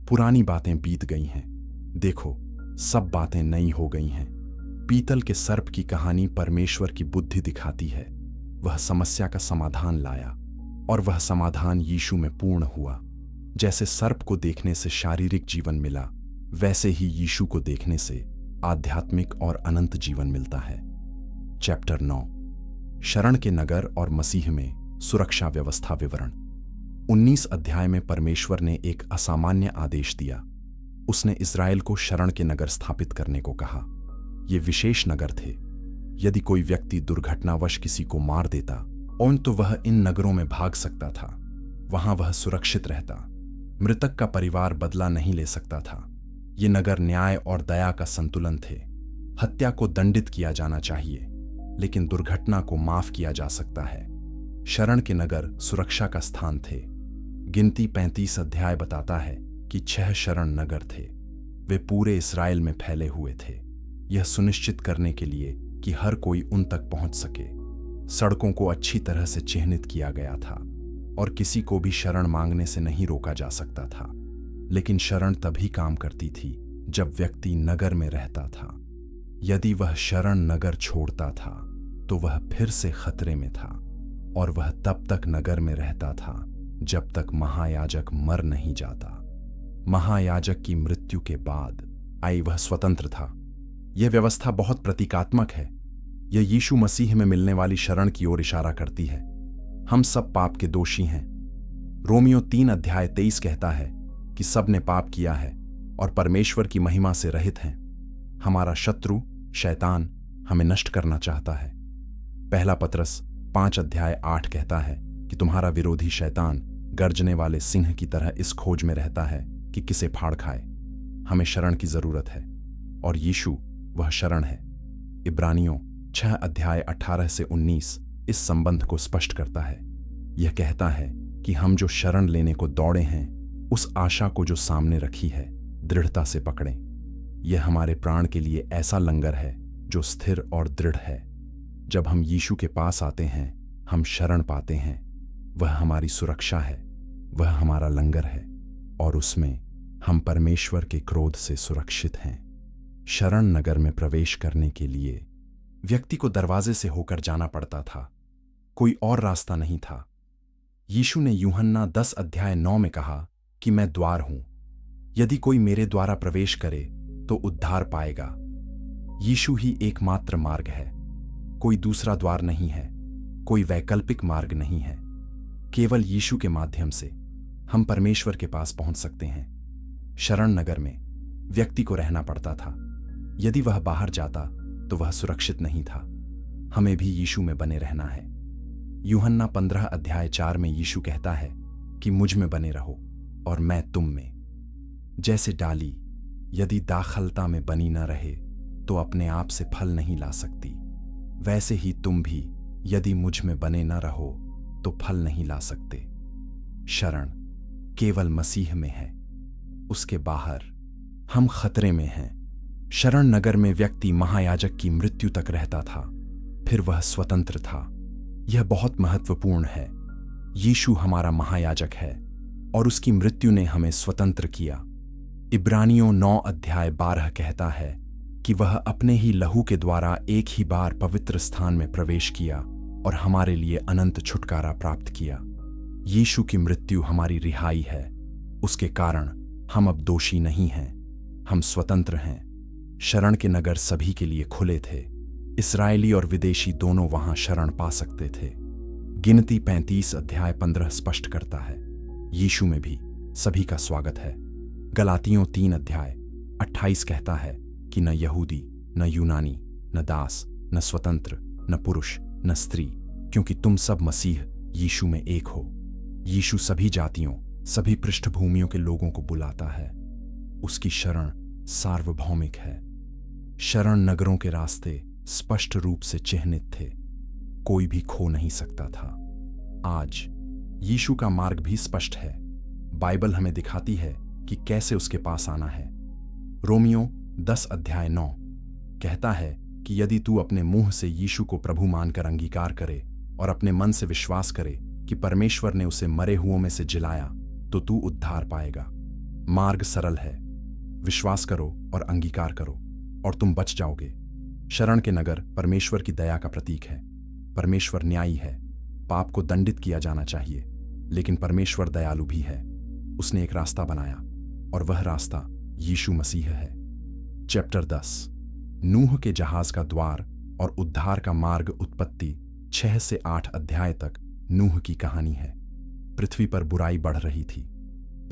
पुरानी बातें बीत गई हैं, देखो सब बातें नई हो गई हैं। पीतल के सर्प की कहानी परमेश्वर की बुद्धि दिखाती है। वह समस्या का समाधान लाया, और वह समाधान यीशु में पूर्ण हुआ। जैसे सर्प को देखने से शारीरिक जीवन मिला, वैसे ही यीशु को देखने से आध्यात्मिक और अनंत जीवन मिलता है। चैप्टर 9, शरण के नगर और मसीह में सुरक्षा व्यवस्था विवरण। 19 अध्याय में परमेश्वर ने एक असामान्य आदेश दिया। उसने इस्राएल को शरण के नगर स्थापित करने को कहा। ये विशेष नगर थे। यदि कोई व्यक्ति दुर्घटनावश किसी को मार देता और तो वह इन नगरों में भाग सकता था। वहां वह सुरक्षित रहता। मृतक का परिवार बदला नहीं ले सकता था। ये नगर न्याय और दया का संतुलन थे। हत्या को दंडित किया जाना चाहिए, लेकिन दुर्घटना को माफ किया जा सकता है। शरण के नगर सुरक्षा का स्थान थे। गिनती 35 अध्याय बताता है कि 6 शरण नगर थे। वे पूरे इस्राएल में फैले हुए थे, यह सुनिश्चित करने के लिए कि हर कोई उन तक पहुंच सके। सड़कों को अच्छी तरह से चिह्नित किया गया था और किसी को भी शरण मांगने से नहीं रोका जा सकता था। लेकिन शरण तभी काम करती थी जब व्यक्ति नगर में रहता था। यदि वह शरण नगर छोड़ता था तो वह फिर से खतरे में था, और वह तब तक नगर में रहता था जब तक महायाजक मर नहीं जाता। महायाजक की मृत्यु के बाद आई वह स्वतंत्र था। यह व्यवस्था बहुत प्रतीकात्मक है। यह यीशु मसीह में मिलने वाली शरण की ओर इशारा करती है। हम सब पाप के दोषी हैं। रोमियो 3 अध्याय 23 कहता है कि सब ने पाप किया है और परमेश्वर की महिमा से रहित हैं। हमारा शत्रु शैतान हमें नष्ट करना चाहता है। पहला पतरस 5 अध्याय 8 कहता है कि तुम्हारा विरोधी शैतान गर्जने वाले सिंह की तरह इस खोज में रहता है कि किसे फाड़ खाए। हमें शरण की जरूरत है और यीशु वह शरण है। इब्रानियों 6 अध्याय 18 से 19 इस संबंध को स्पष्ट करता है। यह कहता है कि हम जो शरण लेने को दौड़े हैं, उस आशा को जो सामने रखी है, दृढ़ता से पकड़ें। यह हमारे प्राण के लिए ऐसा लंगर है जो स्थिर और दृढ़ है। जब हम यीशु के पास आते हैं, हम शरण पाते हैं। वह हमारी सुरक्षा है, वह हमारा लंगर है, और उसमें हम परमेश्वर के क्रोध से सुरक्षित हैं। शरण नगर में प्रवेश करने के लिए व्यक्ति को दरवाजे से होकर जाना पड़ता था। कोई और रास्ता नहीं था। यीशु ने यूहन्ना 10 अध्याय 9 में कहा कि मैं द्वार हूं। यदि कोई मेरे द्वारा प्रवेश करे तो उद्धार पाएगा। यीशु ही एकमात्र मार्ग है। कोई दूसरा द्वार नहीं है, कोई वैकल्पिक मार्ग नहीं है। केवल यीशु के माध्यम से हम परमेश्वर के पास पहुंच सकते हैं। शरण नगर में व्यक्ति को रहना पड़ता था। यदि वह बाहर जाता तो वह सुरक्षित नहीं था। हमें भी यीशु में बने रहना है। यूहन्ना 15 अध्याय 4 में यीशु कहता है कि मुझ में बने रहो और मैं तुम में। जैसे डाली यदि दाखलता में बनी न रहे तो अपने आप से फल नहीं ला सकती, वैसे ही तुम भी यदि मुझ में बने न रहो तो फल नहीं ला सकते। शरण केवल मसीह में है, उसके बाहर हम खतरे में हैं। शरण नगर में व्यक्ति महायाजक की मृत्यु तक रहता था, फिर वह स्वतंत्र था। यह बहुत महत्वपूर्ण है। यीशु हमारा महायाजक है और उसकी मृत्यु ने हमें स्वतंत्र किया। इब्रानियों 9 अध्याय 12 कहता है कि वह अपने ही लहू के द्वारा एक ही बार पवित्र स्थान में प्रवेश किया और हमारे लिए अनंत छुटकारा प्राप्त किया। यीशु की मृत्यु हमारी रिहाई है। उसके कारण हम अब दोषी नहीं हैं, हम स्वतंत्र हैं। शरण के नगर सभी के लिए खुले थे। इस्राएली और विदेशी दोनों वहां शरण पा सकते थे। गिनती 35 अध्याय 15 स्पष्ट करता है यीशु में भी सभी का स्वागत है। गलातियों 3 अध्याय 28 कहता है कि न यहूदी, न यूनानी, न दास, न स्वतंत्र, न पुरुष, न स्त्री, क्योंकि तुम सब मसीह यीशु में एक हो। यीशु सभी जातियों, सभी पृष्ठभूमियों के लोगों को बुलाता है। उसकी शरण सार्वभौमिक है। शरण नगरों के रास्ते स्पष्ट रूप से चिह्नित थे, कोई भी खो नहीं सकता था। आज यीशु का मार्ग भी स्पष्ट है। बाइबल हमें दिखाती है कि कैसे उसके पास आना है। रोमियो 10 अध्याय 9 कहता है कि यदि तू अपने मुंह से यीशु को प्रभु मानकर अंगीकार करे और अपने मन से विश्वास करे कि परमेश्वर ने उसे मरे हुओं में से जिलाया, तो तू उद्धार पाएगा। मार्ग सरल है। विश्वास करो और अंगीकार करो और तुम बच जाओगे। शरण के नगर परमेश्वर की दया का प्रतीक है। परमेश्वर न्यायी है। पाप को दंडित किया जाना चाहिए, लेकिन परमेश्वर दयालु भी है। उसने एक रास्ता बनाया और वह रास्ता यीशु मसीह है। चैप्टर 10 नूह के जहाज का द्वार और उद्धार का मार्ग। उत्पत्ति 6 से 8 अध्याय तक नूह की कहानी है। पृथ्वी पर बुराई बढ़ रही थी।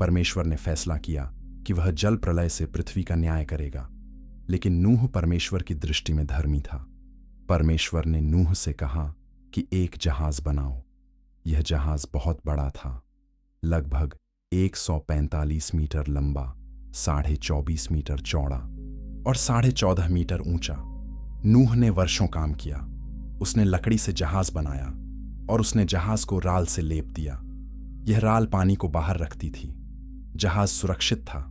परमेश्वर ने फैसला किया कि वह जल प्रलय से पृथ्वी का न्याय करेगा। लेकिन नूह परमेश्वर की दृष्टि में धर्मी था। परमेश्वर ने नूह से कहा कि एक जहाज बनाओ। यह जहाज बहुत बड़ा था, लगभग 145 मीटर लंबा, 24.5 मीटर चौड़ा और 14.5 मीटर ऊंचा। नूह ने वर्षों काम किया। उसने लकड़ी से जहाज बनाया और उसने जहाज को राल से लेप दिया। यह राल पानी को बाहर रखती थी। जहाज सुरक्षित था।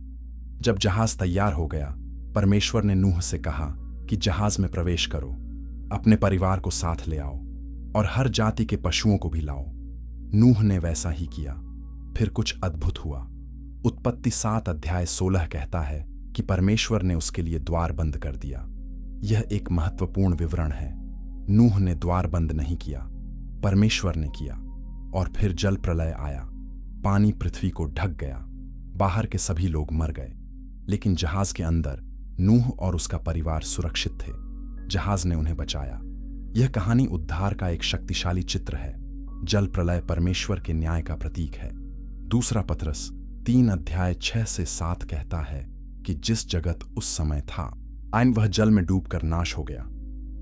जब जहाज तैयार हो गया, परमेश्वर ने नूह से कहा कि जहाज में प्रवेश करो, अपने परिवार को साथ ले आओ और हर जाति के पशुओं को भी लाओ। नूह ने वैसा ही किया। फिर कुछ अद्भुत हुआ। उत्पत्ति 7 अध्याय 16 कहता है कि परमेश्वर ने उसके लिए द्वार बंद कर दिया। यह एक महत्वपूर्ण विवरण है। नूह ने द्वार बंद नहीं किया, परमेश्वर ने किया। और फिर जल प्रलय आया। पानी पृथ्वी को ढक गया। बाहर के सभी लोग मर गए, लेकिन जहाज के अंदर नूह और उसका परिवार सुरक्षित थे। जहाज ने उन्हें बचाया। यह कहानी उद्धार का एक शक्तिशाली चित्र है। जल प्रलय परमेश्वर के न्याय का प्रतीक है। दूसरा पतरस 3 अध्याय 6 से 7 कहता है कि जिस जगत उस समय था, आइन वह जल में डूबकर नाश हो गया,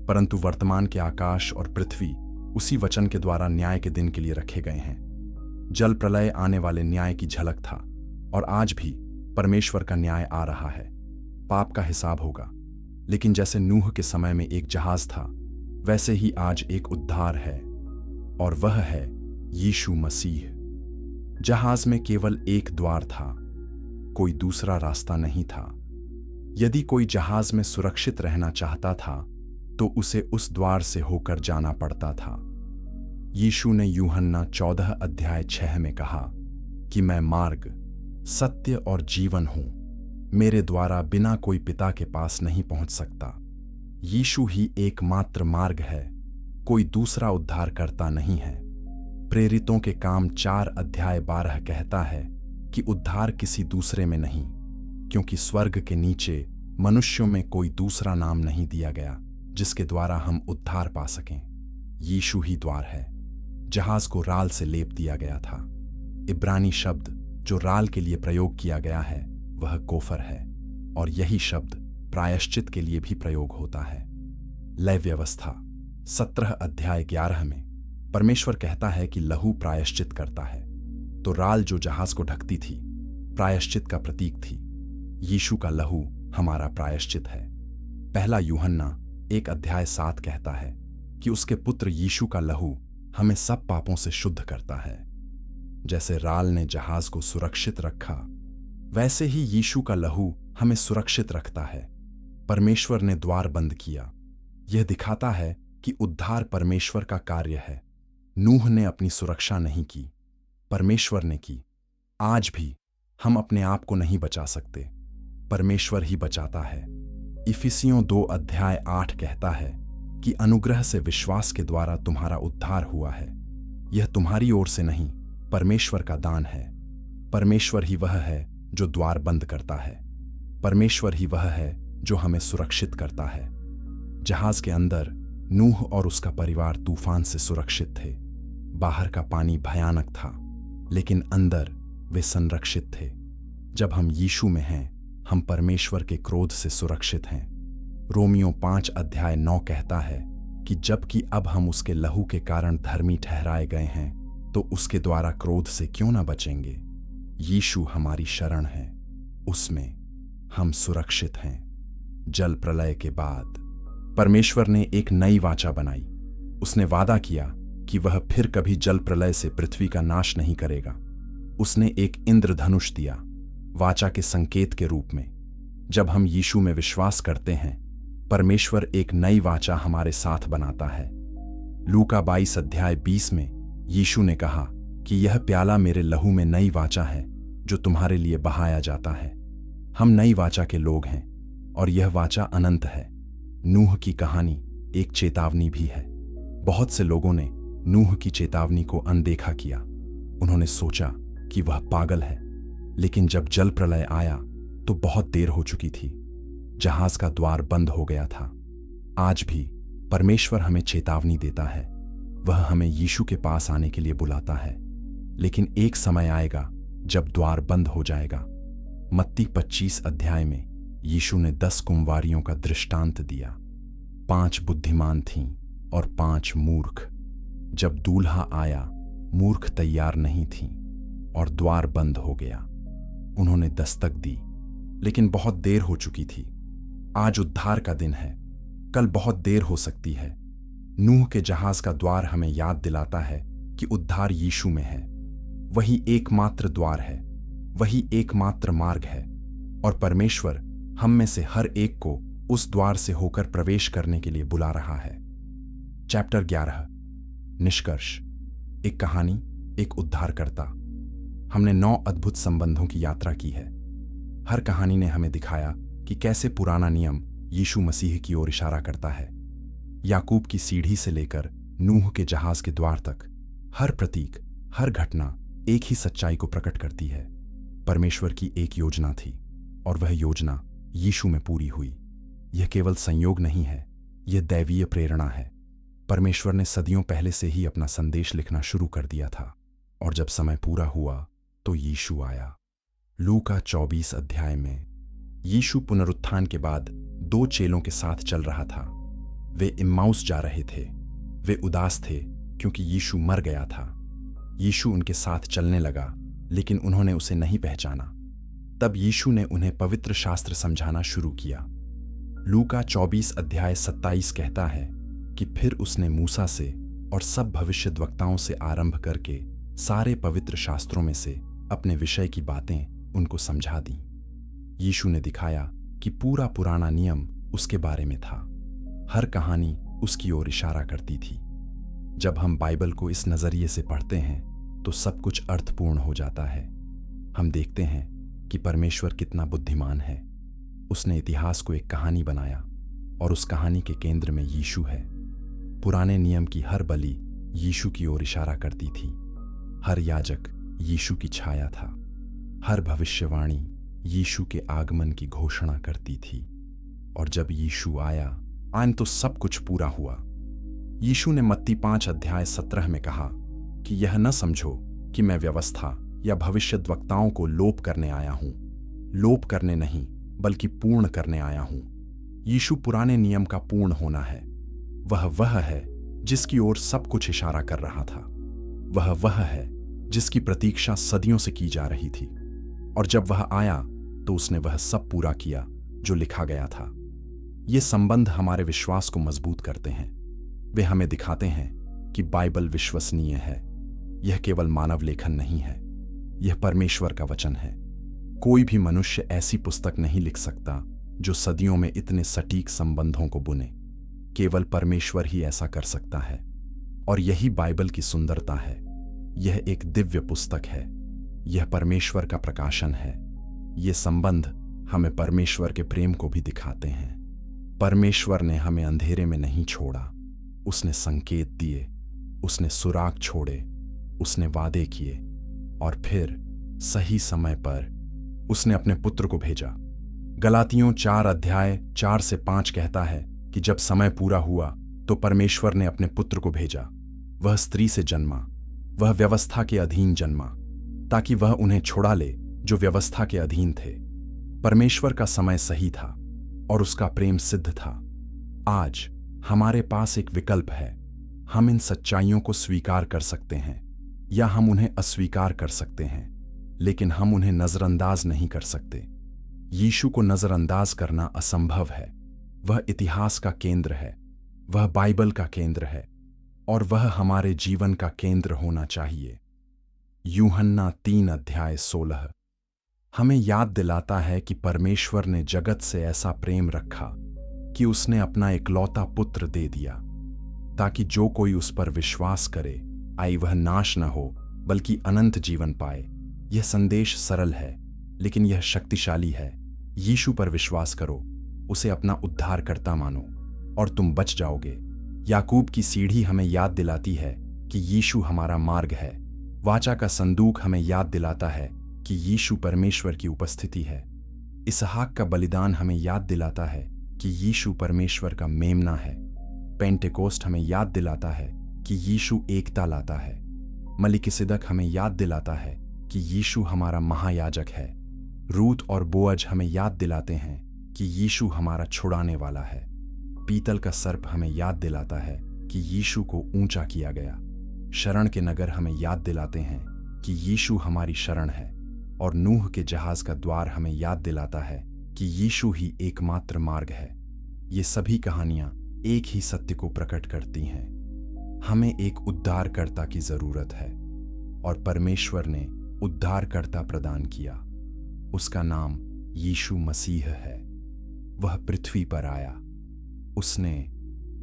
परंतु वर्तमान के आकाश और पृथ्वी उसी वचन के द्वारा न्याय के दिन के लिए रखे गए हैं। जल प्रलय आने वाले न्याय की झलक था और आज भी परमेश्वर का न्याय आ रहा है। पाप का हिसाब होगा। लेकिन जैसे नूह के समय में एक जहाज था, वैसे ही आज एक उद्धार है, और वह है यीशु मसीह। जहाज में केवल एक द्वार था, कोई दूसरा रास्ता नहीं था। यदि कोई जहाज में सुरक्षित रहना चाहता था तो उसे उस द्वार से होकर जाना पड़ता था। यीशु ने यूहन्ना 14 अध्याय 6 में कहा कि मैं मार्ग, सत्य और जीवन हूं। मेरे द्वारा बिना कोई पिता के पास नहीं पहुंच सकता। यीशु ही एकमात्र मार्ग है, कोई दूसरा उद्धारकर्ता नहीं है। प्रेरितों के काम 4 अध्याय 12 कहता है कि उद्धार किसी दूसरे में नहीं, क्योंकि स्वर्ग के नीचे मनुष्यों में कोई दूसरा नाम नहीं दिया गया जिसके द्वारा हम उद्धार पा सकें। यीशु ही द्वार है। जहाज को राल से लेप दिया गया था। इब्रानी शब्द जो राल के लिए प्रयोग किया गया है वह कोफर है, और यही शब्द प्रायश्चित के लिए भी प्रयोग होता है। लय व्यवस्था 17 अध्याय 11 में परमेश्वर कहता है कि लहू प्रायश्चित करता है। तो राल जो जहाज को ढकती थी, प्रायश्चित का प्रतीक थी। यीशु का लहू हमारा प्रायश्चित है। पहला यूहन्ना 1 अध्याय 7 कहता है कि उसके पुत्र यीशु का लहू हमें सब पापों से शुद्ध करता है। जैसे राल ने जहाज को सुरक्षित रखा, वैसे ही यीशु का लहू हमें सुरक्षित रखता है। परमेश्वर ने द्वार बंद किया। यह दिखाता है कि उद्धार परमेश्वर का कार्य है। नूह ने अपनी सुरक्षा नहीं की, परमेश्वर ने की। आज भी हम अपने आप को नहीं बचा सकते, परमेश्वर ही बचाता है। इफिसियों 2 अध्याय 8 कहता है कि अनुग्रह से विश्वास के द्वारा तुम्हारा उद्धार हुआ है। यह तुम्हारी ओर से नहीं, परमेश्वर का दान है। परमेश्वर ही वह है जो द्वार बंद करता है। परमेश्वर ही वह है जो हमें सुरक्षित करता है। जहाज के अंदर नूह और उसका परिवार तूफान से सुरक्षित थे। बाहर का पानी भयानक था, लेकिन अंदर वे संरक्षित थे। जब हम यीशु में हैं, हम परमेश्वर के क्रोध से सुरक्षित हैं। रोमियो 5 अध्याय 9 कहता है कि जबकि अब हम उसके लहू के कारण धर्मी ठहराए गए हैं, तो उसके द्वारा क्रोध से क्यों ना बचेंगे। यीशु हमारी शरण है, उसमें हम सुरक्षित हैं। जल प्रलय के बाद परमेश्वर ने एक नई वाचा बनाई। उसने वादा किया कि वह फिर कभी जल प्रलय से पृथ्वी का नाश नहीं करेगा। उसने एक इंद्रधनुष दिया, वाचा के संकेत के रूप में। जब हम यीशु में विश्वास करते हैं, परमेश्वर एक नई वाचा हमारे साथ बनाता है। लूका 22 अध्याय 20 में यीशु ने कहा कि यह प्याला मेरे लहू में नई वाचा है जो तुम्हारे लिए बहाया जाता है। हम नई वाचा के लोग हैं और यह वाचा अनंत है। नूह की कहानी एक चेतावनी भी है। बहुत से लोगों ने नूह की चेतावनी को अनदेखा किया। उन्होंने सोचा कि वह पागल है, लेकिन जब जल प्रलय आया तो बहुत देर हो चुकी थी। जहाज का द्वार बंद हो गया था। आज भी परमेश्वर हमें चेतावनी देता है। वह हमें यीशु के पास आने के लिए बुलाता है, लेकिन एक समय आएगा जब द्वार बंद हो जाएगा। मत्ती 25 अध्याय में यीशु ने 10 कुंवारियों का दृष्टांत दिया। 5 बुद्धिमान थीं और 5 मूर्ख। जब दूल्हा आया, मूर्ख तैयार नहीं थीं और द्वार बंद हो गया। उन्होंने दस्तक दी, लेकिन बहुत देर हो चुकी थी। आज उद्धार का दिन है, कल बहुत देर हो सकती है। नूह के जहाज का द्वार हमें याद दिलाता है कि उद्धार यीशु में है। वही एकमात्र द्वार है, वही एकमात्र मार्ग है, और परमेश्वर हम में से हर एक को उस द्वार से होकर प्रवेश करने के लिए बुला रहा है। चैप्टर 11। निष्कर्ष। एक कहानी, एक उद्धारकर्ता। हमने 9 अद्भुत संबंधों की यात्रा की है। हर कहानी ने हमें दिखाया कि कैसे पुराना नियम यीशु मसीह की ओर इशारा करता है। याकूब की सीढ़ी से लेकर नूह के जहाज के द्वार तक हर प्रतीक, हर घटना एक ही सच्चाई को प्रकट करती है। परमेश्वर की एक योजना थी और वह योजना यीशु में पूरी हुई। यह केवल संयोग नहीं है, यह दैवीय प्रेरणा है। परमेश्वर ने सदियों पहले से ही अपना संदेश लिखना शुरू कर दिया था, और जब समय पूरा हुआ तो यीशु आया। लूका 24 अध्याय में यीशु पुनरुत्थान के बाद 2 चेलों के साथ चल रहा था। वे इम्माउस जा रहे थे। वे उदास थे क्योंकि यीशु मर गया था। यीशु उनके साथ चलने लगा, लेकिन उन्होंने उसे नहीं पहचाना। तब यीशु ने उन्हें पवित्र शास्त्र समझाना शुरू किया। लूका 24 अध्याय 27 कहता है कि फिर उसने मूसा से और सब भविष्यद्वक्ताओं से आरंभ करके सारे पवित्र शास्त्रों में से अपने विषय की बातें उनको समझा दी। यीशु ने दिखाया कि पूरा पुराना नियम उसके बारे में था। हर कहानी उसकी ओर इशारा करती थी। जब हम बाइबल को इस नजरिए से पढ़ते हैं तो सब कुछ अर्थपूर्ण हो जाता है। हम देखते हैं कि परमेश्वर कितना बुद्धिमान है। उसने इतिहास को एक कहानी बनाया और उस कहानी के केंद्र में यीशु है। पुराने नियम की हर बलि यीशु की ओर इशारा करती थी। हर याजक यीशु की छाया था। हर भविष्यवाणी यीशु के आगमन की घोषणा करती थी। और जब यीशु आया तो सब कुछ पूरा हुआ। यीशु ने मत्ती 5 अध्याय 17 में कहा कि यह न समझो कि मैं व्यवस्था या भविष्यद्वक्ताओं को लोप करने आया हूं। लोप करने नहीं, बल्कि पूर्ण करने आया हूं। यीशु पुराने नियम का पूर्ण होना है। वह है जिसकी ओर सब कुछ इशारा कर रहा था। वह है जिसकी प्रतीक्षा सदियों से की जा रही थी। और जब वह आया तो उसने वह सब पूरा किया जो लिखा गया था। ये संबंध हमारे विश्वास को मजबूत करते हैं। वे हमें दिखाते हैं कि बाइबल विश्वसनीय है। यह केवल मानव लेखन नहीं है, यह परमेश्वर का वचन है। कोई भी मनुष्य ऐसी पुस्तक नहीं लिख सकता जो सदियों में इतने सटीक संबंधों को बुने। केवल परमेश्वर ही ऐसा कर सकता है, और यही बाइबल की सुंदरता है। यह एक दिव्य पुस्तक है। यह परमेश्वर का प्रकाशन है। ये संबंध हमें परमेश्वर के प्रेम को भी दिखाते हैं। परमेश्वर ने हमें अंधेरे में नहीं छोड़ा। उसने संकेत दिए, उसने सुराग छोड़े, उसने वादे किए, और फिर सही समय पर उसने अपने पुत्र को भेजा। गलातियों 4 अध्याय 4 से 5 कहता है कि जब समय पूरा हुआ तो परमेश्वर ने अपने पुत्र को भेजा। वह स्त्री से जन्मा, वह व्यवस्था के अधीन जन्मा, ताकि वह उन्हें छुड़ा ले जो व्यवस्था के अधीन थे। परमेश्वर का समय सही था और उसका प्रेम सिद्ध था। आज हमारे पास एक विकल्प है। हम इन सच्चाइयों को स्वीकार कर सकते हैं या हम उन्हें अस्वीकार कर सकते हैं, लेकिन हम उन्हें नजरअंदाज नहीं कर सकते। यीशु को नजरअंदाज करना असंभव है। वह इतिहास का केंद्र है, वह बाइबल का केंद्र है, और वह हमारे जीवन का केंद्र होना चाहिए। यूहन्ना 3 अध्याय 16 हमें याद दिलाता है कि परमेश्वर ने जगत से ऐसा प्रेम रखा कि उसने अपना इकलौता पुत्र दे दिया, ताकि जो कोई उस पर विश्वास करे वह नाश न हो बल्कि अनंत जीवन पाए। यह संदेश सरल है, लेकिन यह शक्तिशाली है। यीशु पर विश्वास करो, उसे अपना उद्धारकर्ता मानो, और तुम बच जाओगे। याकूब की सीढ़ी हमें याद दिलाती है कि यीशु हमारा मार्ग है। वाचा का संदूक हमें याद दिलाता है कि यीशु परमेश्वर की उपस्थिति है। इसहाक का बलिदान हमें याद दिलाता है कि यीशु परमेश्वर का मेमना है। पेंटेकोस्ट हमें याद दिलाता है कि यीशु एकता लाता है। मलिकिसिदक हमें याद दिलाता है कि यीशु हमारा महायाजक है। रूत और बोअज हमें याद दिलाते हैं कि यीशु हमारा छुड़ाने वाला है। पीतल का सर्प हमें याद दिलाता है कि यीशु को ऊंचा किया गया। शरण के नगर हमें याद दिलाते हैं कि यीशु हमारी शरण है। और नूह के जहाज का द्वार हमें याद दिलाता है कि यीशु ही एकमात्र मार्ग है। ये सभी कहानियां एक ही सत्य को प्रकट करती हैं। हमें एक उद्धारकर्ता की जरूरत है और परमेश्वर ने उद्धारकर्ता प्रदान किया। उसका नाम यीशु मसीह है। वह पृथ्वी पर आया। उसने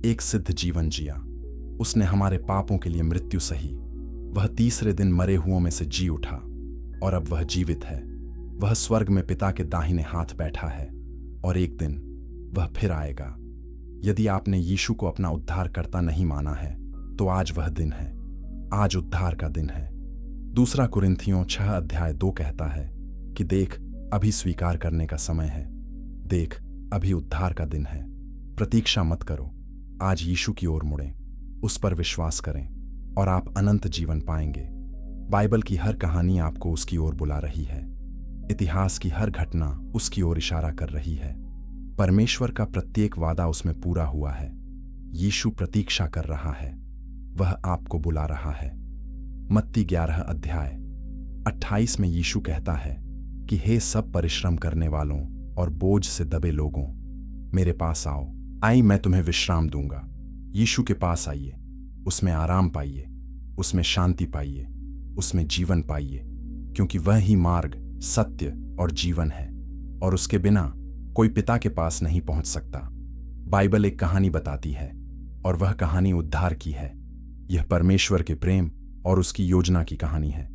एक सिद्ध जीवन जिया। उसने हमारे पापों के लिए मृत्यु सही। वह तीसरे दिन मरे हुओं में से जी उठा और अब वह जीवित है। वह स्वर्ग में पिता के दाहिने हाथ बैठा है और एक दिन वह फिर आएगा। यदि आपने यीशु को अपना उद्धारकर्ता नहीं माना है तो आज वह दिन है। आज उद्धार का दिन है। दूसरा कुरिन्थियों 6:2 कहता है कि देख, अभी स्वीकार करने का समय है। देख, अभी उद्धार का दिन है। प्रतीक्षा मत करो। आज यीशु की ओर मुड़ें, उस पर विश्वास करें और आप अनंत जीवन पाएंगे। बाइबल की हर कहानी आपको उसकी ओर बुला रही है। इतिहास की हर घटना उसकी ओर इशारा कर रही है। परमेश्वर का प्रत्येक वादा उसमें पूरा हुआ है। यीशु प्रतीक्षा कर रहा है। वह आपको बुला रहा है। मत्ती 11:28 में यीशु कहता है कि हे सब परिश्रम करने वालों और बोझ से दबे लोगों, मेरे पास आओ, मैं तुम्हें विश्राम दूंगा। यीशु के पास आइए, उसमें आराम पाइए, उसमें शांति पाइए, उसमें जीवन पाइए, क्योंकि वह ही मार्ग, सत्य और जीवन है और उसके बिना कोई पिता के पास नहीं पहुंच सकता। बाइबल एक कहानी बताती है और वह कहानी उद्धार की है। यह परमेश्वर के प्रेम और उसकी योजना की कहानी है।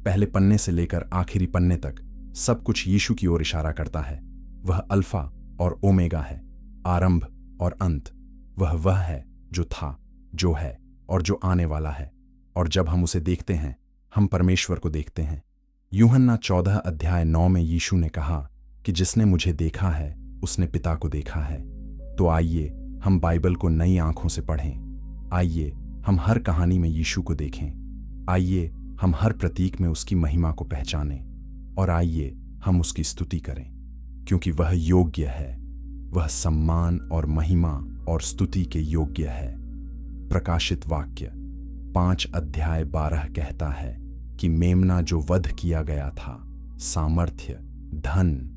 पहले पन्ने से लेकर आखिरी पन्ने तक सब कुछ यीशु की ओर इशारा करता है। वह अल्फा और ओमेगा है, आरंभ और अंत। वह है जो था, जो है और जो आने वाला है। और जब हम उसे देखते हैं, हम परमेश्वर को देखते हैं। यूहन्ना 14:9 में यीशु ने कहा कि जिसने मुझे देखा है उसने पिता को देखा है। तो आइए हम बाइबल को नई आंखों से पढ़ें। आइए हम हर कहानी में यीशु को देखें। आइए हम हर प्रतीक में उसकी महिमा को पहचानें और आइए हम उसकी स्तुति करें, क्योंकि वह योग्य है। वह सम्मान और महिमा और स्तुति के योग्य है। प्रकाशित वाक्य 5:12 कहता है कि मेमना जो वध किया गया था, सामर्थ्य, धन,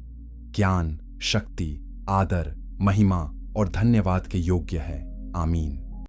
ज्ञान, शक्ति, आदर, महिमा और धन्यवाद के योग्य है। आमीन।